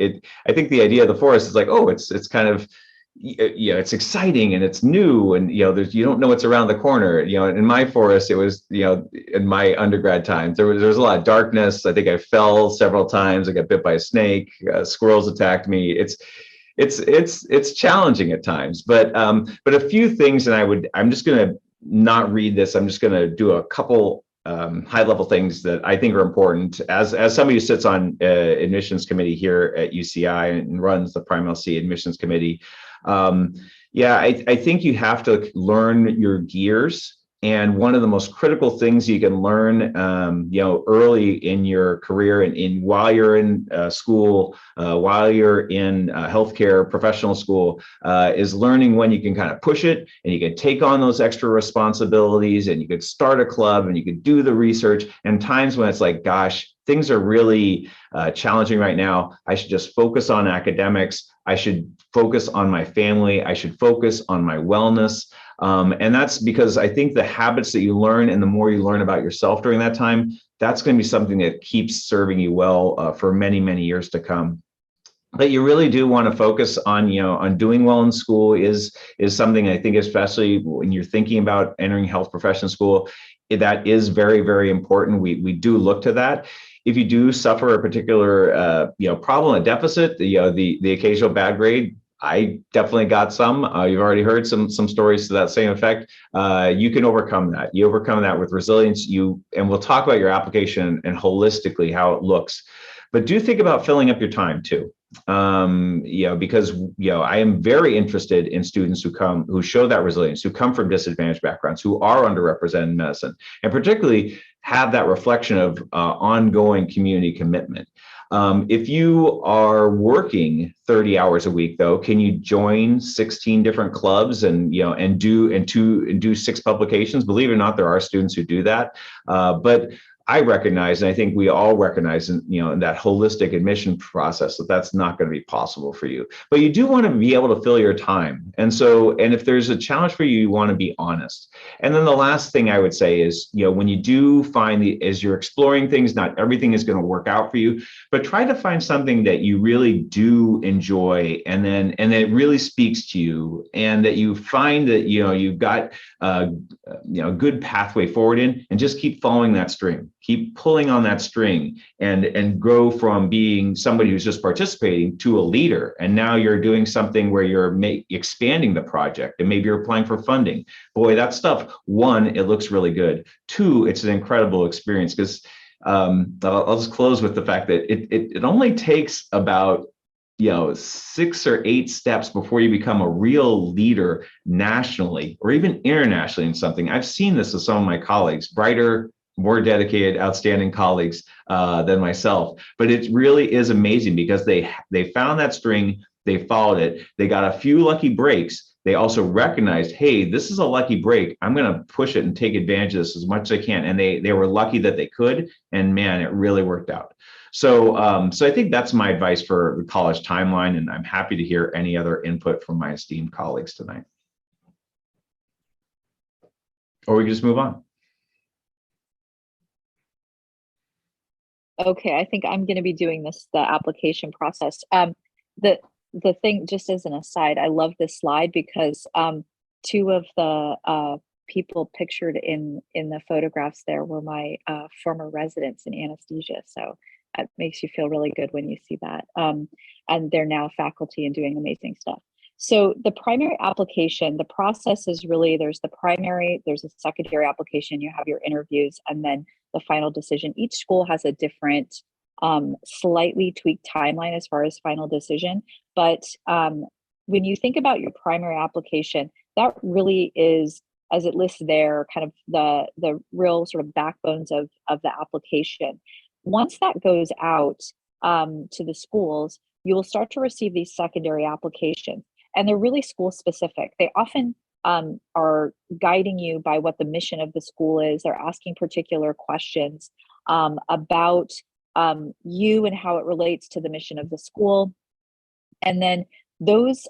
Speaker 3: think the idea of the forest is like, oh, it's kind of, it's exciting and it's new, and you don't know what's around the corner. In my forest, it was, in my undergrad times, there was a lot of darkness. I think I fell several times. I got bit by a snake. Squirrels attacked me. It's challenging at times, but a few things, and I'm just gonna not read this. I'm just gonna do a couple high-level things that I think are important. As somebody who sits on admissions committee here at UCI and runs the PreMedCC admissions committee, I think you have to learn your gears. And one of the most critical things you can learn, early in your career and while you're in school, while you're in healthcare professional school, is learning when you can kind of push it and you can take on those extra responsibilities, and you could start a club and you could do the research. And times when it's like, gosh, things are really challenging right now. I should just focus on academics. I should focus on my family. I should focus on my wellness. And that's because I think the habits that you learn, and the more you learn about yourself during that time, that's going to be something that keeps serving you well for many, many years to come. But you really do want to focus on, on doing well in school is something I think, especially when you're thinking about entering health profession school, that is very, very important. We do look to that. if you do suffer a particular problem, a deficit, the occasional bad grade, I definitely got some. You've already heard some stories to that same effect. You can overcome that. You overcome that with resilience. And we'll talk about your application and holistically how it looks. But do think about filling up your time too. Because I am very interested in students who show that resilience, who come from disadvantaged backgrounds, who are underrepresented in medicine, and particularly have that reflection of ongoing community commitment. If you are working 30 hours a week, though, can you join 16 different clubs and do 6 publications? Believe it or not, there are students who do that, but I recognize, and I think we all recognize, in that holistic admission process, that's not going to be possible for you. But you do want to be able to fill your time, and if there's a challenge for you, you want to be honest. And then the last thing I would say is, when you do find as you're exploring things, not everything is going to work out for you, but try to find something that you really do enjoy, and it really speaks to you, and that you find that you've got a good pathway forward in, and just keep following that string. Keep pulling on that string and grow from being somebody who's just participating to a leader. And now you're doing something where you're expanding the project, and maybe you're applying for funding. Boy, that stuff, 1, it looks really good. 2, it's an incredible experience, because I'll just close with the fact that it only takes about 6 or 8 steps before you become a real leader nationally or even internationally in something. I've seen this with some of my colleagues, brighter, more dedicated, outstanding colleagues than myself. But it really is amazing, because they found that string, they followed it, they got a few lucky breaks. They also recognized, hey, this is a lucky break. I'm going to push it and take advantage of this as much as I can. And they were lucky that they could. And man, it really worked out. So I think that's my advice for the college timeline. And I'm happy to hear any other input from my esteemed colleagues tonight. Or we can just move on.
Speaker 5: Okay, I think I'm going to be doing the application process. The thing, just as an aside, I love this slide because 2 of the people pictured in the photographs there were my former residents in anesthesia. So it makes you feel really good when you see that. And they're now faculty and doing amazing stuff. So the primary application, the process is really, there's the primary, there's a secondary application, you have your interviews, and then the final decision. Each school has a different slightly tweaked timeline as far as final decision. But when you think about your primary application, that really is, as it lists there, kind of the real sort of backbones of the application. Once that goes out to the schools, you will start to receive these secondary applications. And they're really school specific. They often are guiding you by what the mission of the school is. They're asking particular questions about you and how it relates to the mission of the school. And then those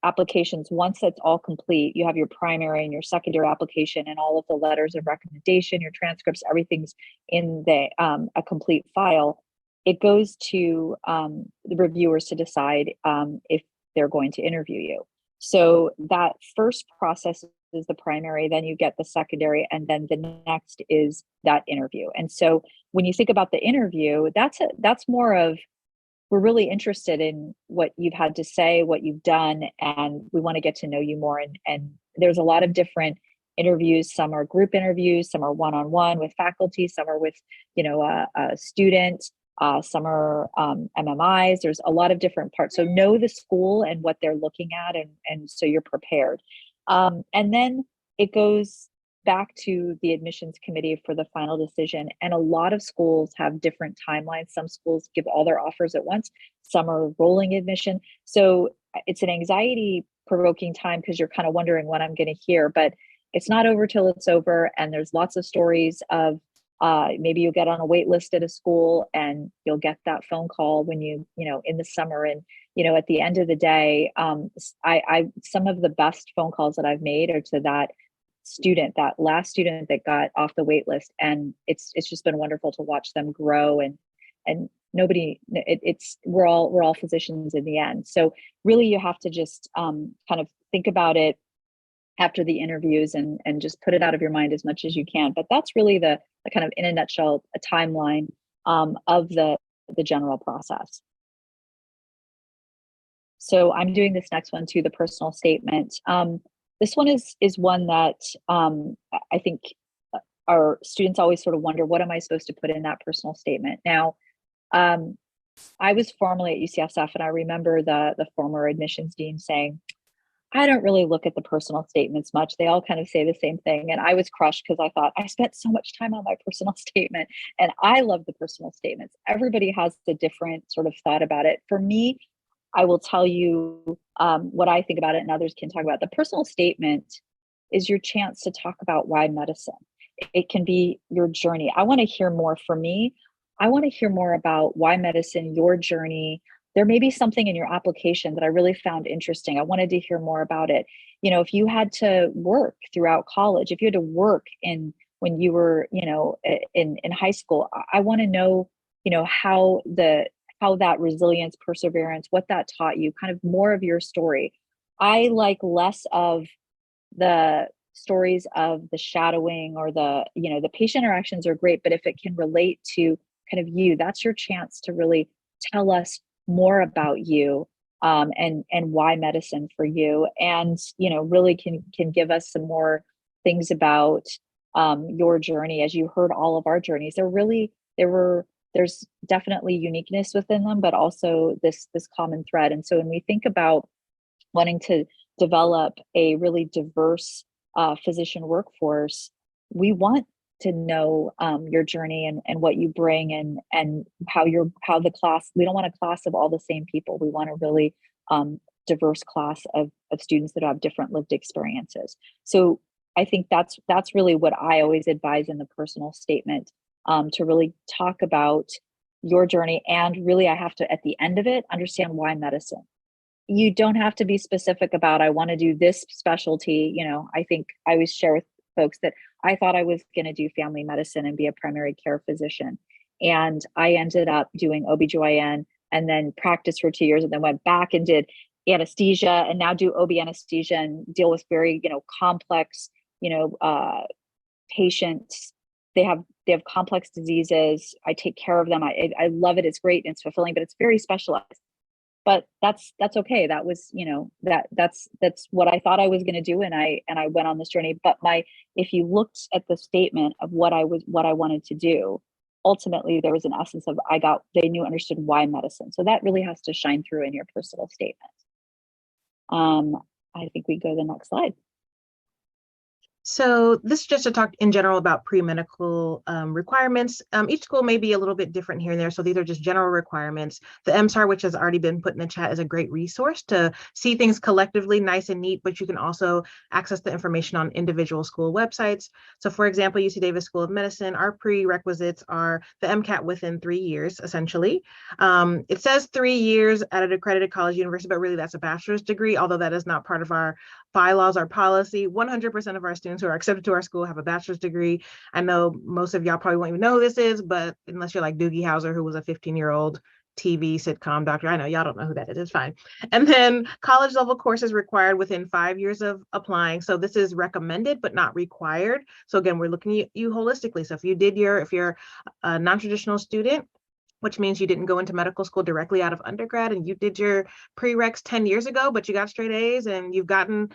Speaker 5: applications, once that's all complete, you have your primary and your secondary application and all of the letters of recommendation, your transcripts, everything's in a complete file. It goes to the reviewers to decide if they're going to interview you. So that first process is the primary, then you get the secondary, and then the next is that interview. And so when you think about the interview, that's more of, we're really interested in what you've had to say, what you've done, and we want to get to know you more. And there's a lot of different interviews. Some are group interviews, some are one-on-one with faculty, some are with a student. Some are MMIs. There's a lot of different parts. So know the school and what they're looking at, and so you're prepared. And then it goes back to the admissions committee for the final decision. And a lot of schools have different timelines. Some schools give all their offers at once. Some are rolling admission. So it's an anxiety-provoking time because you're kind of wondering what I'm going to hear, but it's not over till it's over. And there's lots of stories of maybe you'll get on a wait list at a school and you'll get that phone call when in the summer. And, at the end of the day, some of the best phone calls that I've made are to that last student that got off the wait list. And it's just been wonderful to watch them grow and we're all physicians in the end. So really you have to just kind of think about it after the interviews and just put it out of your mind as much as you can. But that's really the kind of, in a nutshell, a timeline of the general process. So I'm doing this next one too, the personal statement. This one is one that I think our students always sort of wonder, what am I supposed to put in that personal statement? Now, I was formerly at UCSF, and I remember the former admissions dean saying, I don't really look at the personal statements much. They all kind of say the same thing. And I was crushed because I thought I spent so much time on my personal statement, and I love the personal statements. Everybody has a different sort of thought about it. For me, I will tell you what I think about it, and others can talk about it. The personal statement is your chance to talk about why medicine. It can be your journey. I want to hear more from me. I want to hear more about why medicine, your journey. There may be something in your application that I really found interesting. I wanted to hear more about it. You know, if you had to work throughout college, if you had to work when you were, in high school, I want to know, how that resilience, perseverance, what that taught you, kind of more of your story. I like less of the stories of the shadowing or the patient interactions are great, but if it can relate to kind of you, that's your chance to really tell us more about you and why medicine for you, and really can give us some more things about your journey. As you heard all of our journeys, there's definitely uniqueness within them, but also this common thread. And so when we think about wanting to develop a really diverse physician workforce, we want to know your journey and what you bring and how the class. We don't want a class of all the same people. We want a really diverse class of students that have different lived experiences. So I think that's really what I always advise in the personal statement, to really talk about your journey. And really, I have to, at the end of it, understand why medicine. You don't have to be specific about, I want to do this specialty. I think I always share with folks that I thought I was going to do family medicine and be a primary care physician. And I ended up doing OBGYN and then practiced for 2 years, and then went back and did anesthesia, and now do OB anesthesia and deal with very, complex, patients. They have complex diseases. I take care of them. I love it. It's great. And it's fulfilling, but it's very specialized. But that's okay. That was, that's what I thought I was going to do. And I went on this journey. But if you looked at the statement of what I wanted to do, ultimately there was an essence of understood why medicine. So that really has to shine through in your personal statement. I think we go to the next slide.
Speaker 8: So this is just to talk in general about pre-medical requirements. Each school may be a little bit different here and there. So these are just general requirements. The MSAR, which has already been put in the chat, is a great resource to see things collectively, nice and neat, but you can also access the information on individual school websites. So for example, UC Davis School of Medicine, our prerequisites are the MCAT within 3 years, essentially. It says 3 years at an accredited college university, but really that's a bachelor's degree, although that is not part of our bylaws, our policy. 100% of our students who are accepted to our school have a bachelor's degree. I know most of y'all probably won't even know who this is, but unless you're like Doogie Howser, who was a 15-year-old TV sitcom doctor, I know y'all don't know who that is, it's fine. And then college level courses required within 5 years of applying. So this is recommended, but not required. So again, we're looking at you holistically. So if you're a non-traditional student, which means you didn't go into medical school directly out of undergrad and you did your prereqs 10 years ago, but you got straight A's and you've gotten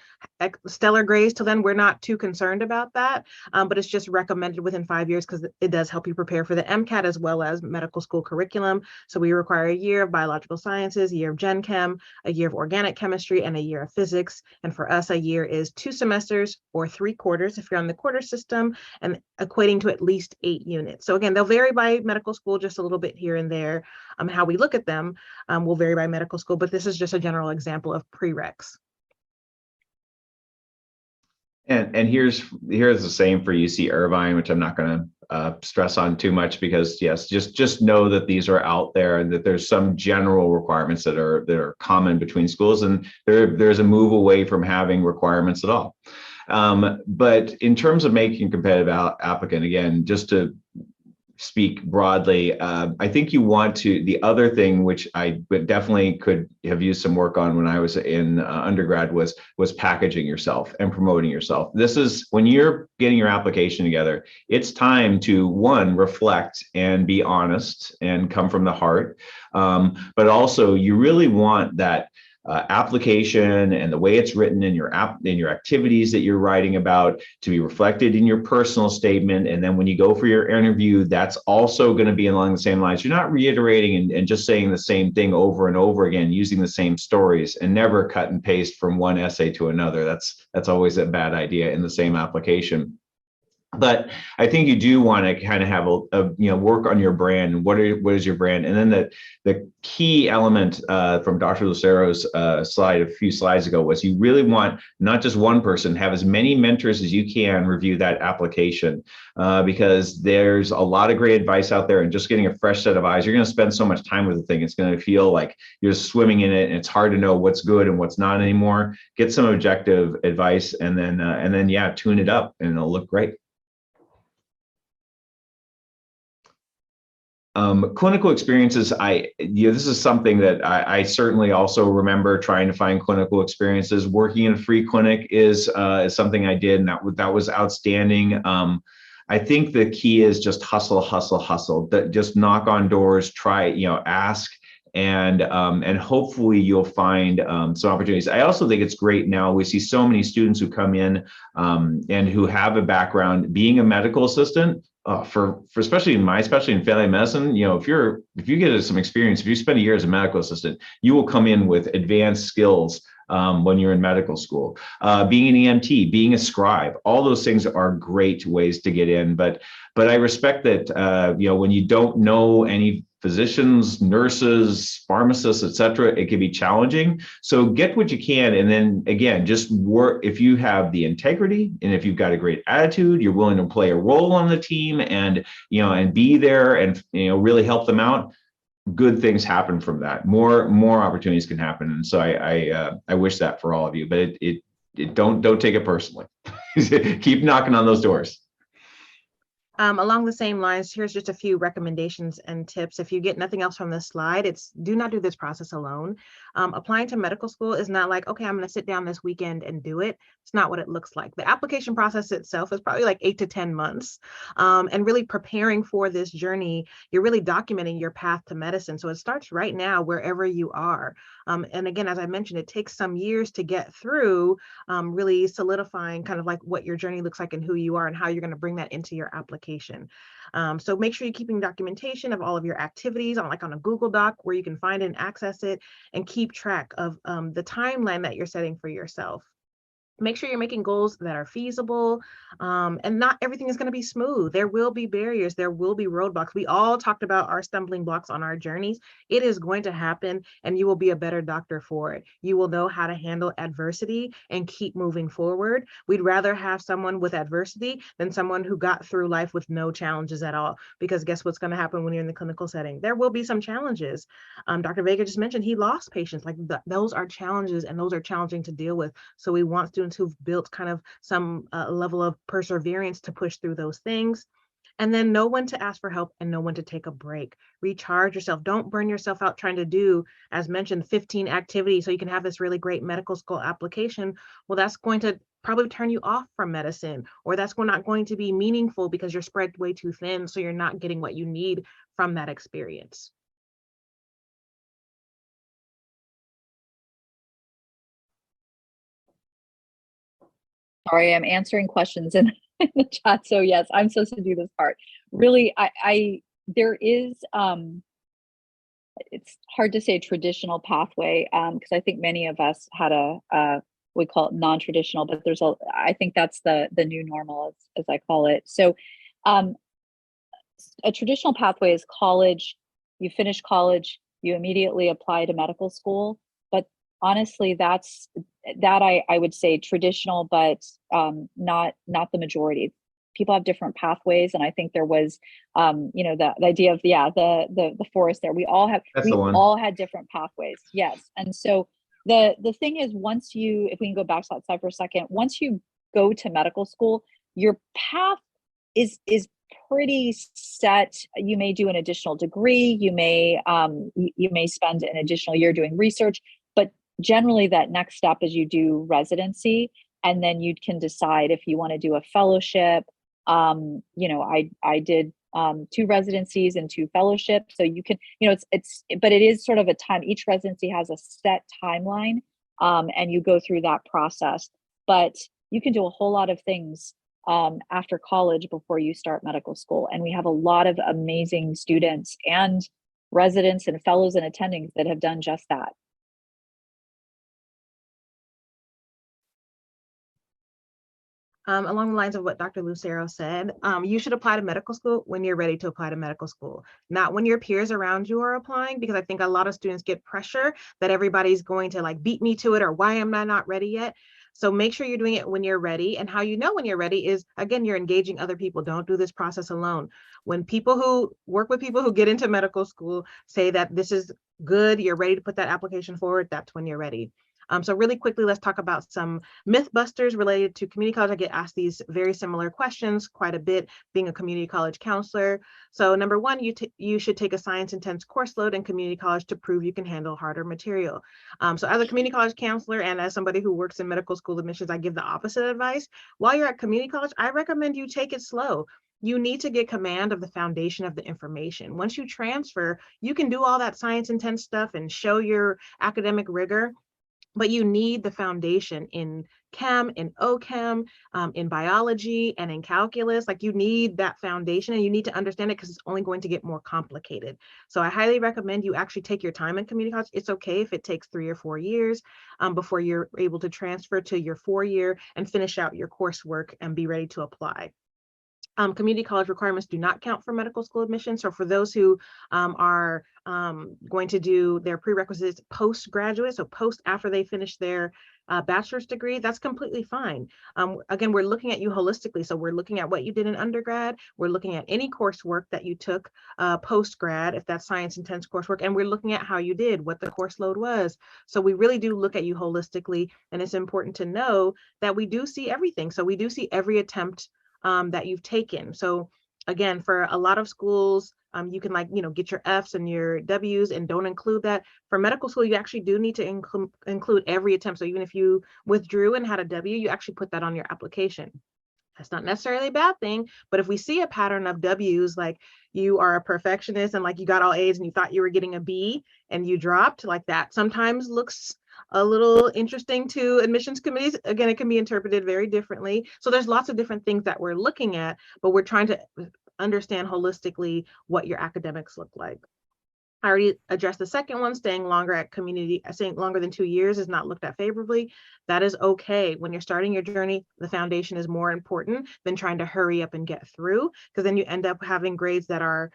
Speaker 8: stellar grades till then, we're not too concerned about that. But it's just recommended within 5 years because it does help you prepare for the MCAT as well as medical school curriculum. So we require a year of biological sciences, a year of Gen Chem, a year of organic chemistry, and a year of physics. And for us, a year is 2 semesters or 3 quarters if you're on the quarter system, and equating to at least 8 units. So again, they'll vary by medical school just a little bit here and there. How we look at them will vary by medical school, but this is just a general example of prereqs.
Speaker 3: And here's the same for UC Irvine, which I'm not going to stress on too much because yes, just know that these are out there and that there's some general requirements that are common between schools, and there's a move away from having requirements at all. But in terms of making competitive applicant, again, just to speak broadly. I think you want to, the other thing which I definitely could have used some work on when I was in undergrad was packaging yourself and promoting yourself. This is when you're getting your application together, it's time to, one, reflect and be honest and come from the heart. But also you really want that application and the way it's written in your activities that you're writing about to be reflected in your personal statement. And then when you go for your interview, that's also going to be along the same lines. You're not reiterating and just saying the same thing over and over again, using the same stories, and never cut and paste from one essay to another. That's always a bad idea in the same application. But I think you do want to kind of have a work on your brand. What is your brand? And then the key element from Dr. Lucero's slide a few slides ago was you really want not just one person, have as many mentors as you can review that application, because there's a lot of great advice out there, and just getting a fresh set of eyes, you're going to spend so much time with the thing. It's going to feel like you're swimming in it, and it's hard to know what's good and what's not anymore. Get some objective advice, and then yeah, tune it up, and it'll look great. Clinical experiences, this is something that I certainly also remember trying to find clinical experiences. Working in a free clinic is something I did, and that was outstanding. I think the key is just hustle, hustle, hustle. Just knock on doors, try, ask, and hopefully you'll find some opportunities. I also think it's great now. We see so many students who come in and who have a background being a medical assistant. For especially in family medicine, if you get some experience, if you spend a year as a medical assistant, you will come in with advanced skills when you're in medical school. Being an EMT, being a scribe, all those things are great ways to get in. But I respect that when you don't know any physicians, nurses, pharmacists, etc., it can be challenging. So get what you can, and then again, just work. If you have the integrity and if you've got a great attitude, you're willing to play a role on the team and be there and really help them out. Good things happen from that. More opportunities can happen, and so I wish that for all of you. But it don't take it personally. Keep knocking on those doors.
Speaker 8: Along the same lines, here's just a few recommendations and tips. If you get nothing else from this slide, do not do this process alone. Applying to medical school is not like, okay, I'm going to sit down this weekend and do it. It's not what it looks like. The application process itself is probably like 8 to 10 months. And really preparing for this journey, you're really documenting your path to medicine. So it starts right now, wherever you are. And again, as I mentioned, it takes some years to get through really solidifying kind of like what your journey looks like and who you are and how you're going to bring that into your application. So make sure you're keeping documentation of all of your activities on a Google Doc where you can find and access it, and keep track of the timeline that you're setting for yourself. Make sure you're making goals that are feasible, and not everything is going to be smooth. There will be barriers. There will be roadblocks. We all talked about our stumbling blocks on our journeys. It is going to happen, and you will be a better doctor for it. You will know how to handle adversity and keep moving forward. We'd rather have someone with adversity than someone who got through life with no challenges at all, because guess what's going to happen when you're in the clinical setting? There will be some challenges. Dr. Vega just mentioned he lost patients. Those are challenges, and those are challenging to deal with. So we want students who've built kind of some level of perseverance to push through those things. And then know when to ask for help and know when to take a break. Recharge yourself. Don't burn yourself out trying to do, as mentioned, 15 activities so you can have this really great medical school application. Well, that's going to probably turn you off from medicine, or that's not going to be meaningful because you're spread way too thin, so you're not getting what you need from that experience.
Speaker 5: Sorry, I'm answering questions in the chat. So yes, I'm supposed to do this part. Really, there is, it's hard to say traditional pathway, because I think many of us had we call it non-traditional, but I think that's the new normal, as I call it. So a traditional pathway is college. You finish college, you immediately apply to medical school. But honestly, that I would say traditional, but not the majority. People have different pathways, and I think there was, the idea of the forest there. We all had different pathways, yes. And so the thing is, if we can go back to that slide for a second, once you go to medical school, your path is pretty set. You may do an additional degree, you may spend an additional year doing research, but generally that next step is you do residency, and then you can decide if you want to do a fellowship. I did 2 residencies and 2 fellowships, so you can, but it is sort of a time. Each residency has a set timeline, and you go through that process. But you can do a whole lot of things after college before you start medical school. And we have a lot of amazing students and residents and fellows and attendings that have done just that.
Speaker 8: Along the lines of what Dr. Lucero said, you should apply to medical school when you're ready to apply to medical school, not when your peers around you are applying, because I think a lot of students get pressure that everybody's going to like beat me to it, or why am I not ready yet? So make sure you're doing it when you're ready. And how you know when you're ready is, again, you're engaging other people. Don't do this process alone. When people who work with people who get into medical school say that this is good, you're ready to put that application forward, that's when you're ready. So really quickly, let's talk about some myth busters related to community college. I get asked these very similar questions quite a bit, being a community college counselor. So number one, you should take a science intense course load in community college to prove you can handle harder material. So as a community college counselor and as somebody who works in medical school admissions, I give the opposite advice. While you're at community college, I recommend you take it slow. You need to get command of the foundation of the information. Once you transfer, you can do all that science intense stuff and show your academic rigor. But you need the foundation in chem, in OChem, in biology, and in calculus. Like, you need that foundation, and you need to understand it because it's only going to get more complicated. So I highly recommend you actually take your time in community college. It's okay if it takes 3 or 4 years before you're able to transfer to your 4-year and finish out your coursework and be ready to apply. Community college requirements do not count for medical school admission. So for those who are going to do their prerequisites postgraduate, so post after they finish their bachelor's degree, that's completely fine. Again, we're looking at you holistically. So we're looking at what you did in undergrad. We're looking at any coursework that you took post-grad, if that's science intense coursework, and we're looking at how you did, what the course load was. So we really do look at you holistically, and it's important to know that we do see everything. So we do see every attempt that you've taken. So again, for a lot of schools, you can get your Fs and your Ws and don't include that. For medical school, you actually do need to include every attempt. So even if you withdrew and had a W, you actually put that on your application. That's not necessarily a bad thing, but if we see a pattern of W's, like you are a perfectionist and like you got all A's and you thought you were getting a B and you dropped, like that sometimes looks a little interesting to admissions committees. Again, it can be interpreted very differently. So there's lots of different things that we're looking at, but we're trying to understand holistically what your academics look like. I already addressed the second one, staying longer at community, staying longer than 2 years is not looked at favorably. That is okay. When you're starting your journey, the foundation is more important than trying to hurry up and get through, because then you end up having grades that are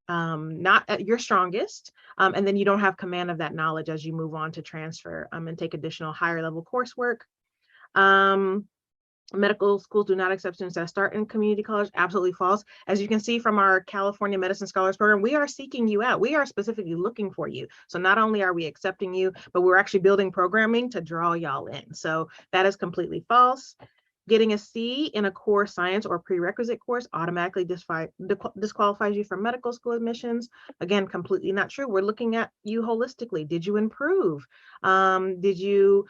Speaker 8: not at your strongest, and then you don't have command of that knowledge as you move on to transfer and take additional higher level coursework. Medical schools do not accept students that start in community college. Absolutely false. As you can see from our California Medicine Scholars Program, we are seeking you out. We are specifically looking for you. So not only are we accepting you, but we're actually building programming to draw y'all in. So that is completely false. Getting a C in a core science or prerequisite course automatically disqualifies you from medical school admissions. Again, completely not true. We're looking at you holistically. Did you improve? Did you,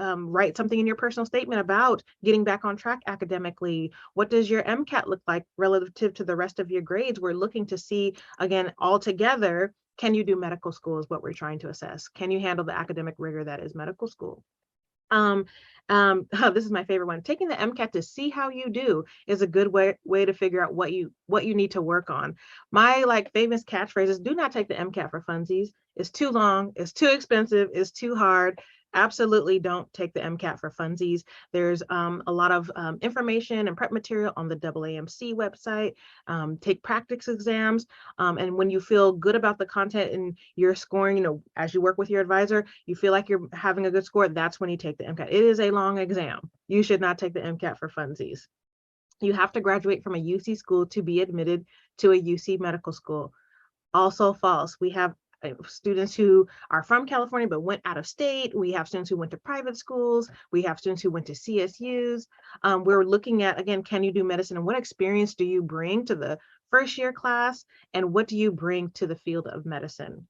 Speaker 8: write something in your personal statement about getting back on track academically? What does your MCAT look like relative to the rest of your grades? We're looking to see, again, all together, can you do medical school is what we're trying to assess. Can you handle the academic rigor that is medical school? This is my favorite one. Taking the MCAT to see how you do is a good way to figure out what you need to work on. My famous catchphrase is, do not take the MCAT for funsies. It's too long, it's too expensive, it's too hard. Absolutely don't take the MCAT for funsies. There's a lot of information and prep material on the AAMC website. Take practice exams. And when you feel good about the content and you're scoring, as you work with your advisor, you feel like you're having a good score, that's when you take the MCAT. It is a long exam. You should not take the MCAT for funsies. You have to graduate from a UC school to be admitted to a UC medical school. Also false. We have students who are from California but went out of state. We have students who went to private schools. We have students who went to CSUs. We're looking at, again, can you do medicine and what experience do you bring to the first year class and what do you bring to the field of medicine?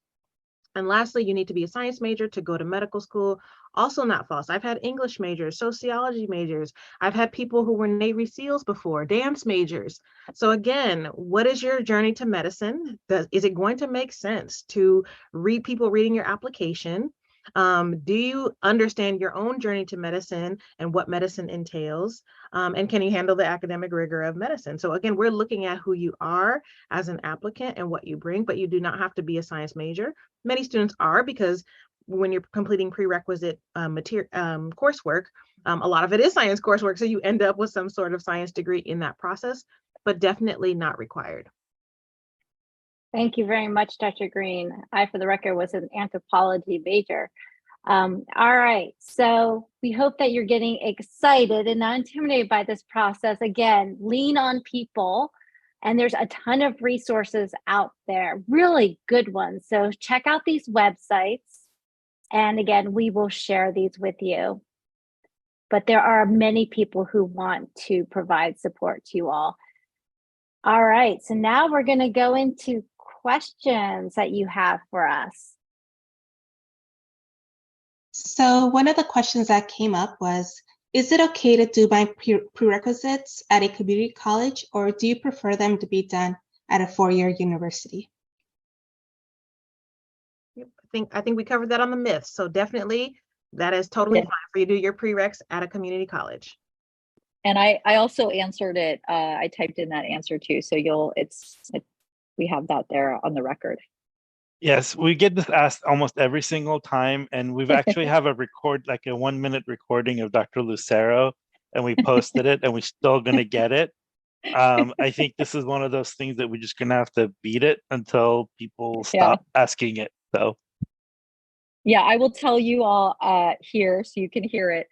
Speaker 8: And lastly, you need to be a science major to go to medical school. Also not false. I've had English majors, sociology majors. I've had people who were Navy SEALs before, dance majors. So again, what is your journey to medicine? Is it going to make sense to read people reading your application? Do you understand your own journey to medicine and what medicine entails? And can you handle the academic rigor of medicine? So again, we're looking at who you are as an applicant and what you bring, but you do not have to be a science major. Many students are, because when you're completing prerequisite coursework, a lot of it is science coursework. So you end up with some sort of science degree in that process, but definitely not required.
Speaker 7: Thank you very much, Dr. Green. I, for the record, was an anthropology major. All right, so we hope that you're getting excited and not intimidated by this process. Again, lean on people, and there's a ton of resources out there, really good ones. So check out these websites. And again, we will share these with you. But there are many people who want to provide support to you all. All right, so now we're going to go into questions that you have for us.
Speaker 1: So one of the questions that came up was, is it okay to do my prerequisites at a community college, or do you prefer them to be done at a four-year university?
Speaker 8: I think we covered that on the myths. So definitely that is totally fine for you to do your prereqs at a community college.
Speaker 5: And I also answered it. I typed in that answer too. So we have that there on the record.
Speaker 10: Yes, we get this asked almost every single time, and we've actually have a 1-minute recording of Dr. Lucero, and we posted it, and we're still gonna get it. I think this is one of those things that we're just gonna have to beat it until people stop asking it. So
Speaker 5: yeah, I will tell you all here so you can hear it.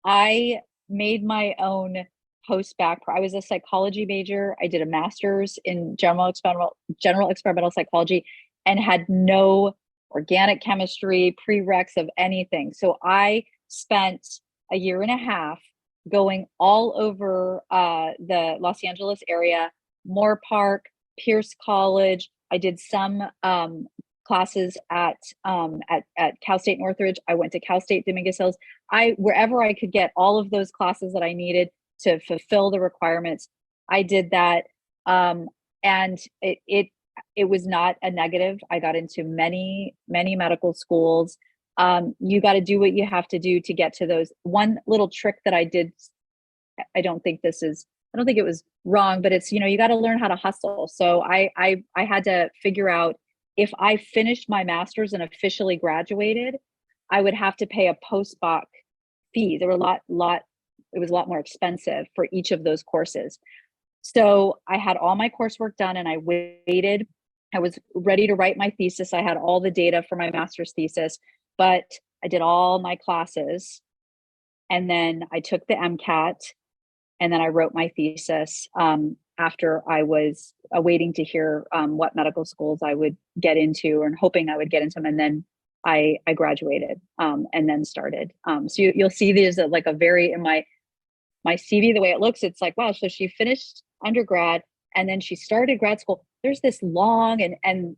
Speaker 5: I made my own post-bac. I was a psychology major. I did a master's in general experimental psychology and had no organic chemistry, prereqs of anything. So I spent a year and a half going all over the Los Angeles area, Moore Park, Pierce College. I did some classes at Cal State Northridge. I went to Cal State Dominguez Hills. Wherever I could get all of those classes that I needed to fulfill the requirements, I did that. And it was not a negative. I got into many medical schools. You got to do what you have to do to get to those. One little trick that I did, I don't think it was wrong, but it's, you got to learn how to hustle. So I had to figure out, if I finished my master's and officially graduated, I would have to pay a post-bac fee. There were it was a lot more expensive for each of those courses. So I had all my coursework done and I waited. I was ready to write my thesis. I had all the data for my master's thesis, but I did all my classes. And then I took the MCAT and then I wrote my thesis after I was waiting to hear what medical schools I would get into and hoping I would get into them. And then I graduated and then started. So you'll see these like a very, in my CV, the way it looks, it's like, wow, so she finished undergrad and then she started grad school. There's this long, and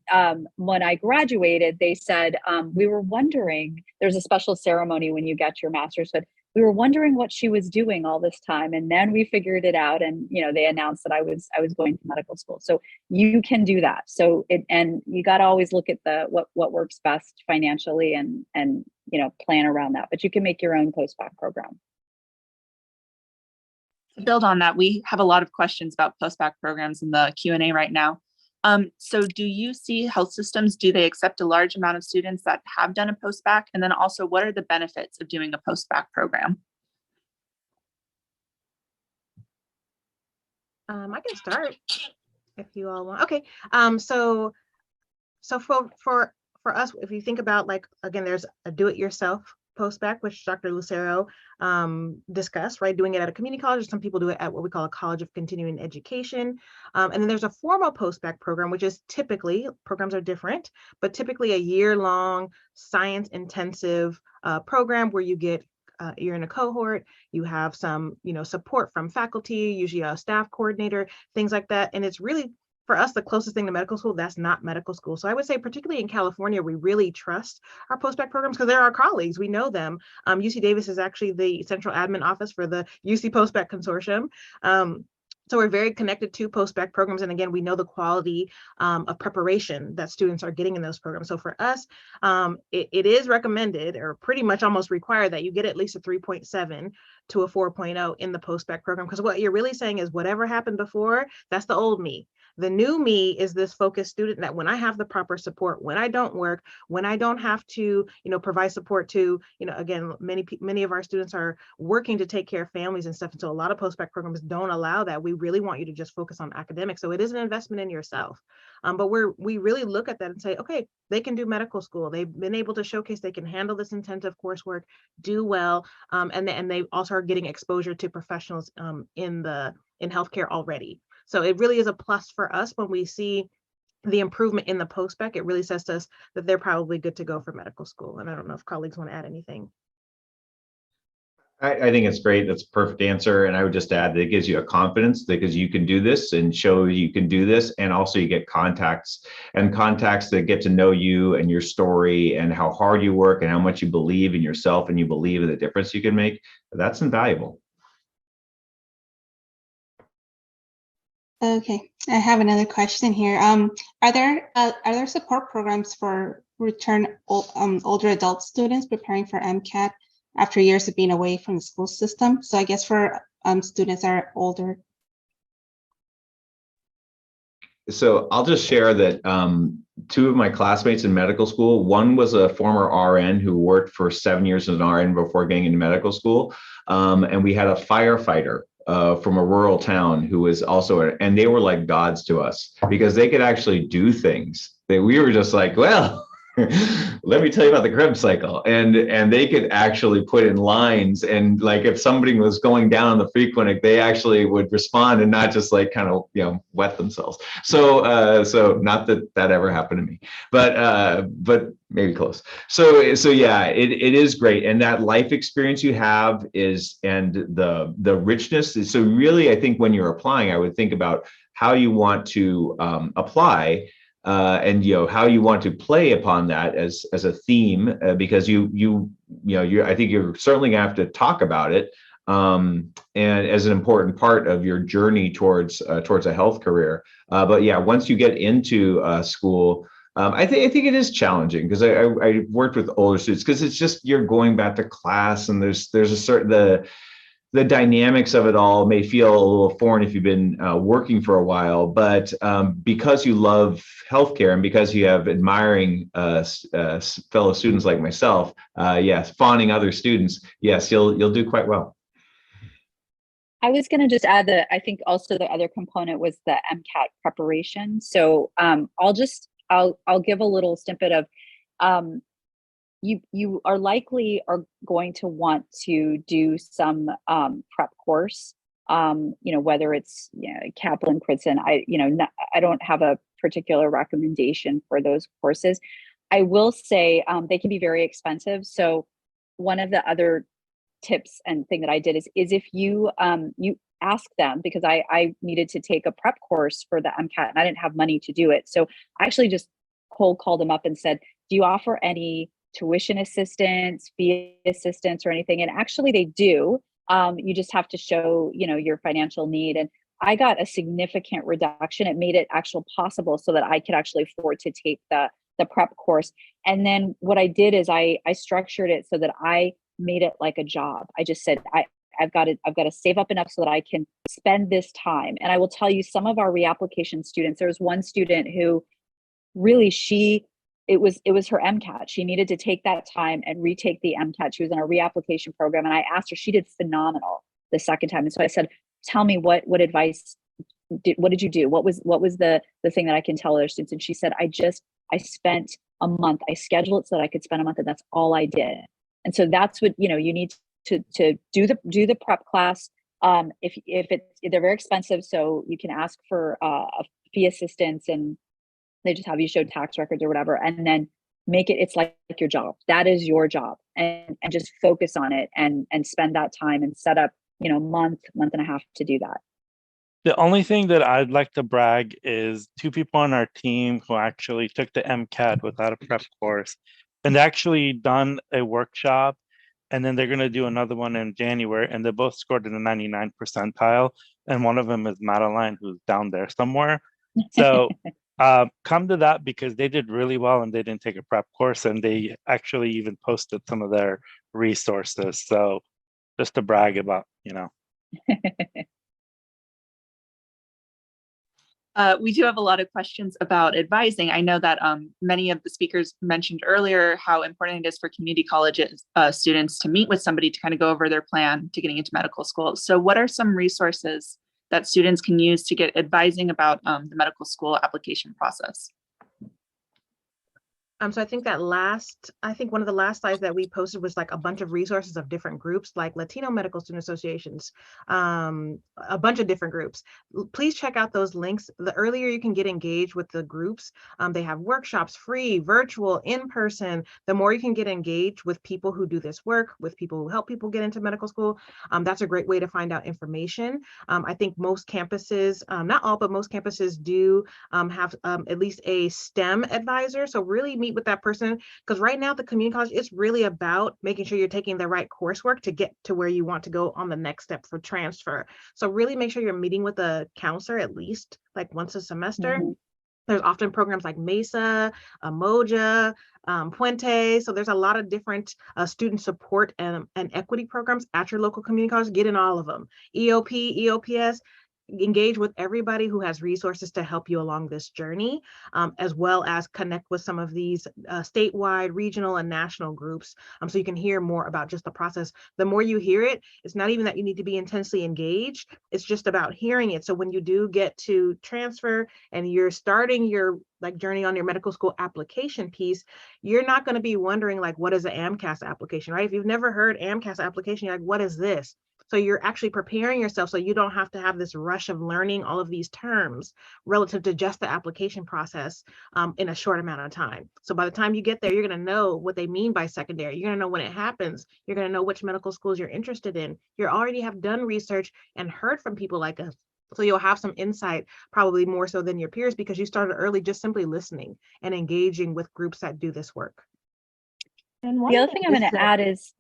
Speaker 5: when I graduated, they said, we were wondering, there's a special ceremony when you get your master's, but we were wondering what she was doing all this time. And then we figured it out, and they announced that I was going to medical school. So you can do that. So and you got to always look at what works best financially and plan around that, but you can make your own post-bac program.
Speaker 2: To build on that, we have a lot of questions about post-bac programs in the Q&A right now. So do you see health systems, do they accept a large amount of students that have done a post-bac? And then also, what are the benefits of doing a post-bac program?
Speaker 8: I can start if you all want. Okay. So for us, if you think about, like, again, there's a do-it-yourself post-bac, which Dr. Lucero discussed, right? Doing it at a community college. Some people do it at what we call a college of continuing education. And then there's a formal post-bac program, which is typically, programs are different, but typically a year-long science intensive program where you get you're in a cohort, you have some, support from faculty, usually a staff coordinator, things like that. And it's really, for us, the closest thing to medical school that's not medical school. So I would say, particularly in California, we really trust our post-bac programs because they're our colleagues. We know them. UC Davis is actually the central admin office for the UC Post-bac Consortium. So we're very connected to post-bac programs. And again, we know the quality of preparation that students are getting in those programs. So for us, it is recommended, or pretty much almost required, that you get at least a 3.7 to a 4.0 in the post-bac program. Because what you're really saying is whatever happened before, that's the old me. The new me is this focused student that when I have the proper support, when I don't work, when I don't have to, provide support to, again, many of our students are working to take care of families and stuff. And so a lot of post-bac programs don't allow that. We really want you to just focus on academics. So it is an investment in yourself. But we really look at that and say, okay, they can do medical school. They've been able to showcase they can handle this intensive coursework, do well, and they also are getting exposure to professionals in healthcare already. So it really is a plus for us when we see the improvement in the post-bac. It really says to us that they're probably good to go for medical school. And I don't know if colleagues want to add anything.
Speaker 3: I think it's great. That's a perfect answer. And I would just add that it gives you a confidence because you can do this and show you can do this. And also you get contacts that get to know you and your story and how hard you work and how much you believe in yourself and you believe in the difference you can make. That's invaluable.
Speaker 1: Okay, I have another question here. Are there support programs for older adult students preparing for MCAT after years of being away from the school system? So I guess for students that are older.
Speaker 3: So I'll just share that two of my classmates in medical school, one was a former RN who worked for 7 years as an RN before getting into medical school. And we had a firefighter from a rural town who was also, and they were like gods to us because they could actually do things that we were just like, well, let me tell you about the Krebs cycle. And they could actually put in lines, and like if somebody was going down in the free clinic, they actually would respond and not just like kind of, wet themselves. So not that ever happened to me, but maybe close. So yeah, it is great. And that life experience you have and the richness. So really, I think when you're applying, I would think about how you want to apply. And how you want to play upon that as a theme, because I think you're certainly gonna have to talk about it, and as an important part of your journey towards a health career. But yeah, once you get into school, I think it is challenging because I worked with older students because it's just you're going back to class and there's a certain the dynamics of it all may feel a little foreign if you've been working for a while, but because you love healthcare and because you have admiring fellow students like myself, yes, fawning other students, yes, you'll do quite well.
Speaker 5: I was going to just add that I think also the other component was the MCAT preparation. So I'll give a little snippet of you are likely going to want to do some prep course, whether it's Kaplan, Critson. I don't have a particular recommendation for those courses. I will say they can be very expensive. So one of the other tips and thing that I did is if you ask them, because I needed to take a prep course for the MCAT and I didn't have money to do it. So I actually just cold called them up and said, do you offer any tuition assistance, fee assistance, or anything? And actually they do. You just have to show, your financial need. And I got a significant reduction. It made it actually possible so that I could actually afford to take the prep course. And then what I did is I structured it so that I made it like a job. I just said, I've got to save up enough so that I can spend this time. And I will tell you, some of our reapplication students, there was one student who really, it was her MCAT. She needed to take that time and retake the MCAT. She was in a reapplication program. And I asked her, she did phenomenal the second time. And so I said, tell me what advice, what did you do? What was the thing that I can tell other students? And she said, I spent a month. I scheduled it so that I could spend a month, and that's all I did. And so that's what, you need to do the prep class. If they're very expensive, so you can ask for a fee assistance, and they just have you show tax records or whatever, and then make it, it's like your job. That is your job, and just focus on it and spend that time and set up, month and a half to do that.
Speaker 10: The only thing that I'd like to brag is 2 people on our team who actually took the MCAT without a prep course and actually done a workshop. And then they're going to do another one in January, and they both scored in the 99th percentile. And one of them is Madeline, who's down there somewhere. So come to that, because they did really well and they didn't take a prep course, and they actually even posted some of their resources. So just to brag about,
Speaker 2: We do have a lot of questions about advising. I know that many of the speakers mentioned earlier how important it is for community college students to meet with somebody to kind of go over their plan to getting into medical school. So what are some resources that students can use to get advising about the medical school application process?
Speaker 8: So I think one of the last slides that we posted was like a bunch of resources of different groups, like Latino medical student associations, a bunch of different groups. Please check out those links. The earlier you can get engaged with the groups, they have workshops, free, virtual, in person. The more you can get engaged with people who do this work, with people who help people get into medical school, that's a great way to find out information. I think most campuses, not all, but most campuses do have at least a STEM advisor. So really meet with that person, because right now the community college, it's really about making sure you're taking the right coursework to get to where you want to go on the next step for transfer. So really make sure you're meeting with a counselor at least like once a semester. Mm-hmm. There's often programs like MESA, Moja, Puente. So there's a lot of different student support and equity programs at your local community college. Get in all of them. EOP, EOPS. Engage with everybody who has resources to help you along this journey, as well as connect with some of these statewide, regional, and national groups, so you can hear more about just the process. The more you hear it, it's not even that you need to be intensely engaged, it's just about hearing it. So when you do get to transfer and you're starting your journey on your medical school application piece, you're not going to be wondering what is an AMCAS application, right? If you've never heard AMCAS application, you're like, what is this? So you're actually preparing yourself so you don't have to have this rush of learning all of these terms relative to just the application process in a short amount of time. So by the time you get there, you're going to know what they mean by secondary. You're going to know when it happens. You're going to know which medical schools you're interested in. You already have done research and heard from people like us. So you'll have some insight, probably more so than your peers, because you started early just simply listening and engaging with groups that do this work.
Speaker 5: The other thing I'm going to add is,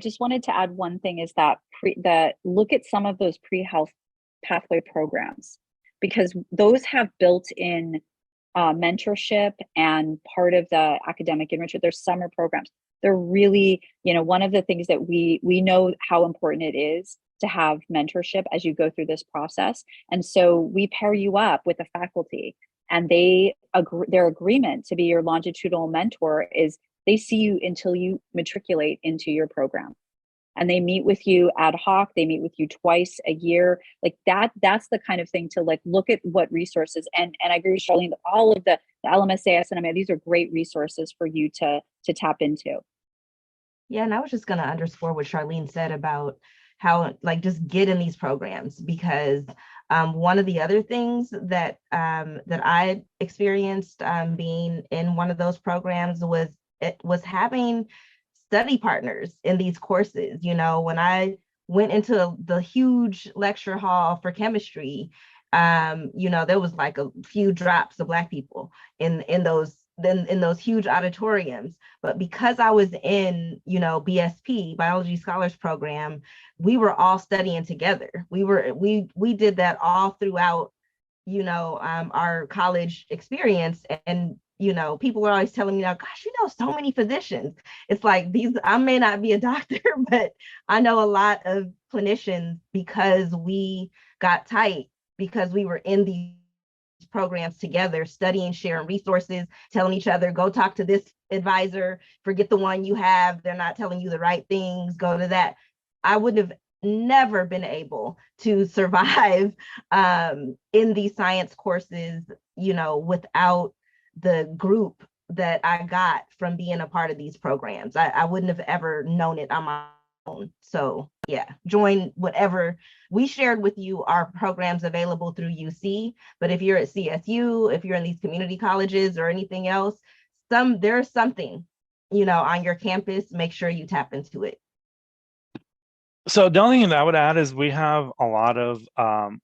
Speaker 5: just wanted to add one thing is that look at some of those pre-health pathway programs, because those have built-in mentorship and part of the academic enrichment. There's summer programs. They're really, one of the things that we know how important it is to have mentorship as you go through this process. And so we pair you up with the faculty, and their agreement to be your longitudinal mentor is they see you until you matriculate into your program, and they meet with you ad hoc. They meet with you twice a year. That's the kind of thing to look at what resources. And I agree with Charlene, all of the LMSA, SNMA, these are great resources for you to tap into.
Speaker 9: Yeah, and I was just going to underscore what Charlene said about how just get in these programs, because one of the other things that I experienced being in one of those programs was having study partners in these courses. When I went into the huge lecture hall for chemistry, there was a few drops of Black people in those huge auditoriums. But because I was in, BSP, Biology Scholars Program, we were all studying together. We did that all throughout, our college experience. And people were always telling me, gosh, so many physicians. It's I may not be a doctor, but I know a lot of clinicians because we got tight, because we were in these programs together, studying, sharing resources, telling each other, go talk to this advisor, forget the one you have, they're not telling you the right things, go to that. I would have never been able to survive in these science courses, without the group that I got from being a part of these programs. I wouldn't have ever known it on my own. So yeah, join whatever. We shared with you our programs available through UC, but if you're at CSU, if you're in these community colleges or anything else, there's something, on your campus, make sure you tap into it.
Speaker 10: So the only thing that I would add is we have a lot of,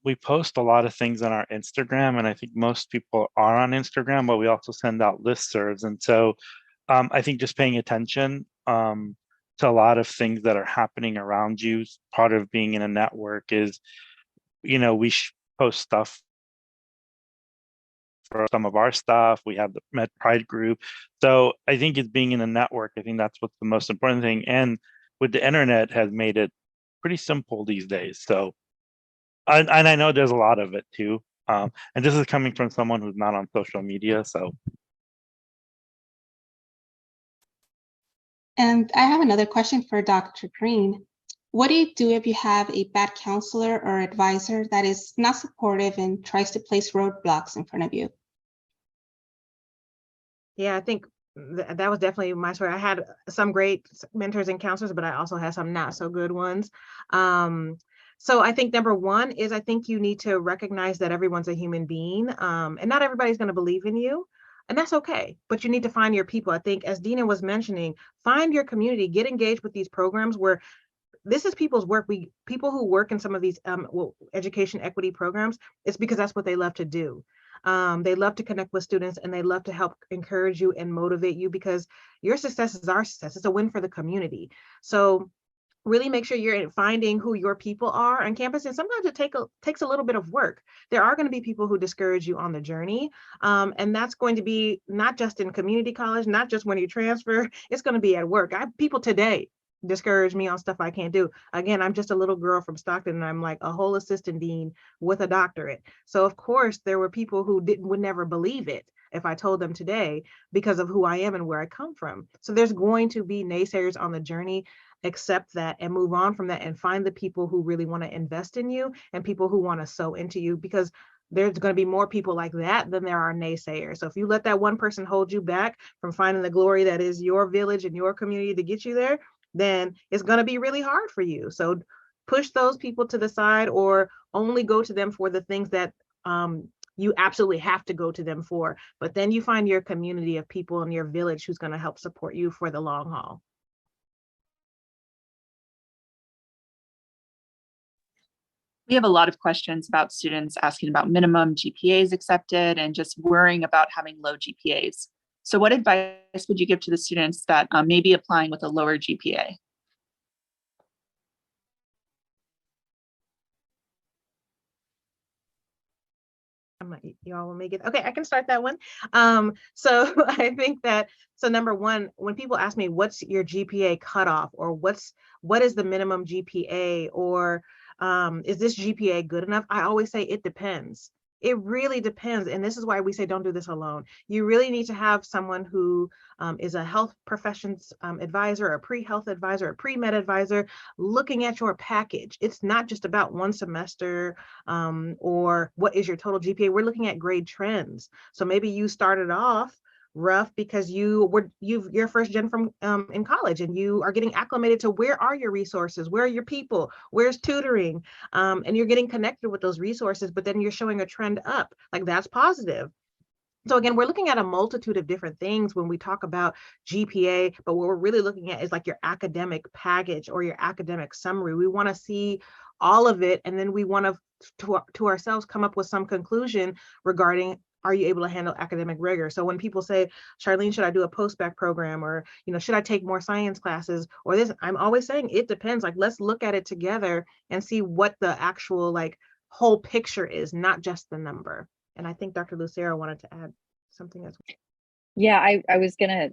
Speaker 10: we post a lot of things on our Instagram, and I think most people are on Instagram, but we also send out listservs. And so I think just paying attention to a lot of things that are happening around you, part of being in a network is, we post stuff for some of our stuff. We have the Med Pride group. So I think it's being in a network. I think that's what's the most important thing. And with the internet has made it pretty simple these days. So, and I know there's a lot of it too. And this is coming from someone who's not on social media. So.
Speaker 1: And I have another question for Dr. Green. What do you do if you have a bad counselor or advisor that is not supportive and tries to place roadblocks in front of you?
Speaker 8: Yeah, I think that was definitely my story. I had some great mentors and counselors, but I also had some not so good ones. So I think number one is I think you need to recognize that everyone's a human being, and not everybody's going to believe in you. And that's okay, but you need to find your people. I think, as Dina was mentioning, find your community, get engaged with these programs where this is people's work. People who work in some of these education equity programs, it's because that's what they love to do. They love to connect with students, and they love to help encourage you and motivate you, because your success is our success. It's a win for the community. So really make sure you're finding who your people are on campus. And sometimes it takes a little bit of work. There are going to be people who discourage you on the journey. And that's going to be not just in community college, not just when you transfer, it's going to be at work. People today discourage me on stuff I can't do. Again, I'm just a little girl from Stockton, and I'm like a whole assistant dean with a doctorate. So of course there were people who would never believe it if I told them today, because of who I am and where I come from. So there's going to be naysayers on the journey. Accept that and move on from that, and find the people who really want to invest in you and people who want to sow into you, because there's going to be more people like that than there are naysayers. So if you let that one person hold you back from finding the glory that is your village and your community to get you there, then it's going to be really hard for you. So push those people to the side, or only go to them for the things that you absolutely have to go to them for. But then you find your community of people in your village who's going to help support you for the long haul.
Speaker 2: We have a lot of questions about students asking about minimum GPAs accepted and just worrying about having low GPAs. So what advice would you give to the students that may be applying with a lower GPA?
Speaker 8: Y'all will make it. Okay, I can start that one. So I think that, so number one, when people ask me, what's your GPA cutoff, or what is the minimum GPA, or is this GPA good enough? I always say it depends. It really depends. And this is why we say don't do this alone. You really need to have someone who is a health professions advisor, a pre-health advisor, a pre-med advisor, looking at your package. It's not just about one semester or what is your total GPA. We're looking at grade trends. So maybe you started off rough because you're first gen from in college, and you are getting acclimated to where are your resources, where are your people, where's tutoring, and you're getting connected with those resources, but then you're showing a trend up, like that's positive. So again, we're looking at a multitude of different things when we talk about GPA, but what we're really looking at is like your academic package or your academic summary. We want to see all of it, and then we want to ourselves come up with some conclusion regarding, are you able to handle academic rigor? So when people say, Charlene, should I do a post-bac program, or should I take more science classes, or this, I'm always saying it depends. Like, let's look at it together and see what the actual like whole picture is, not just the number. And I think Dr. Lucero wanted to add something as well.
Speaker 5: Yeah, I was gonna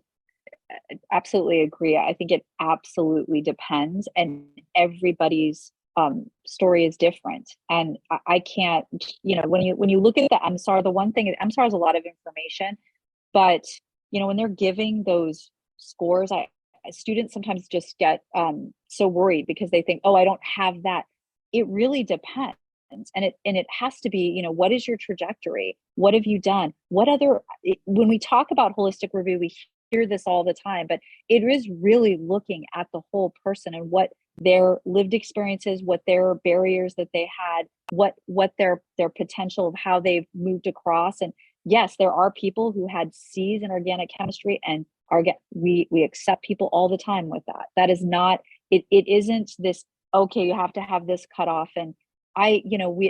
Speaker 5: absolutely agree. I think it absolutely depends, and everybody's story is different. And I can't, when you look at the MSAR, the one thing is MSAR has a lot of information, but when they're giving those scores, students sometimes just get so worried because they think, oh, I don't have that. It really depends. and it has to be, you know, what is your trajectory? What have you done? What other, when we talk about holistic review, we hear this all the time, but it is really looking at the whole person and what their lived experiences, what their barriers that they had, what their potential of how they've moved across. And yes, there are people who had C's in organic chemistry, and we accept people all the time with that. That is not, it isn't this, okay, you have to have this cut off. And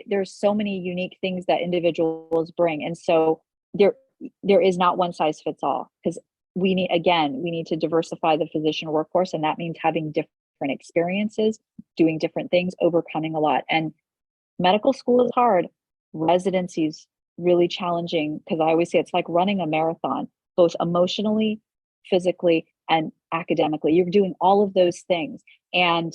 Speaker 5: there's so many unique things that individuals bring. And so there is not one size fits all, because we need to diversify the physician workforce. And that means having different experiences, doing different things, overcoming a lot. And medical school is hard. Residency is really challenging, because I always say it's like running a marathon, both emotionally, physically, and academically. You're doing all of those things, and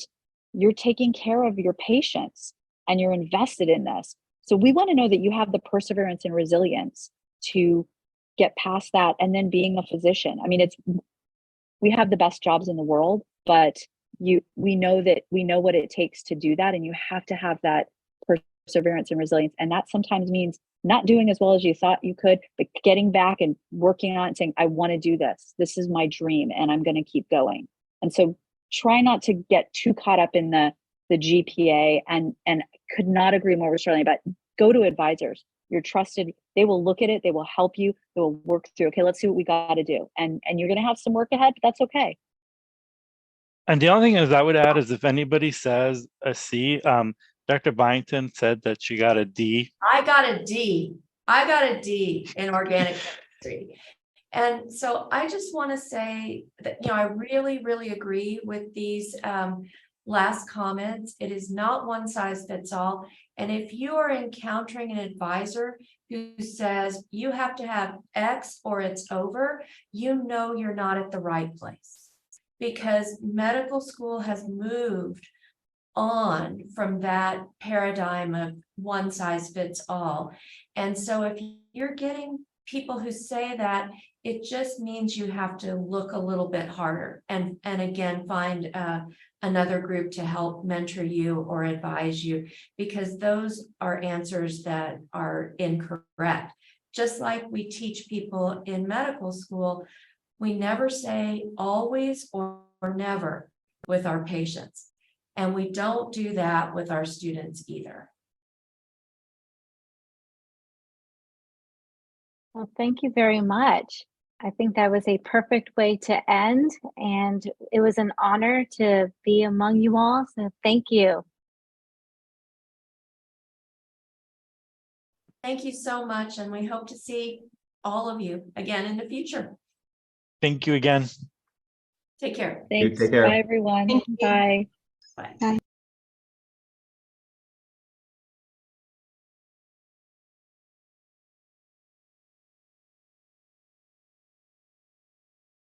Speaker 5: you're taking care of your patients, and you're invested in this. So we want to know that you have the perseverance and resilience to get past that. And then being a physician, I mean, we have the best jobs in the world, but we know what it takes to do that. And you have to have that perseverance and resilience. And that sometimes means not doing as well as you thought you could, but getting back and working on it, saying, I want to do this. This is my dream, and I'm going to keep going. And so try not to get too caught up in the GPA, and could not agree more with Charlene, but go to advisors. You're trusted. They will look at it. They will help you. They will work through, okay, let's see what we got to do. And you're going to have some work ahead, but that's okay.
Speaker 10: And the only thing is I would add is if anybody says a C, Dr. Byington said that she got a D.
Speaker 6: I got a D. I got a D in organic chemistry. And so I just want to say that, I really, really agree with these last comments. It is not one size fits all. And if you are encountering an advisor who says you have to have X or it's over, you're not at the right place, because medical school has moved on from that paradigm of one size fits all. And so if you're getting people who say that, it just means you have to look a little bit harder and again find another group to help mentor you or advise you, because those are answers that are incorrect. Just like we teach people in medical school, we never say always or never with our patients. And we don't do that with our students either.
Speaker 7: Well, thank you very much. I think that was a perfect way to end, and it was an honor to be among you all. So thank you.
Speaker 6: Thank you so much. And we hope to see all of you again in the future.
Speaker 10: Thank you again.
Speaker 6: Take care.
Speaker 5: Thanks.
Speaker 3: Take care.
Speaker 5: Bye, everyone.
Speaker 1: Thank you.
Speaker 5: Bye.
Speaker 6: Bye.
Speaker 1: Bye.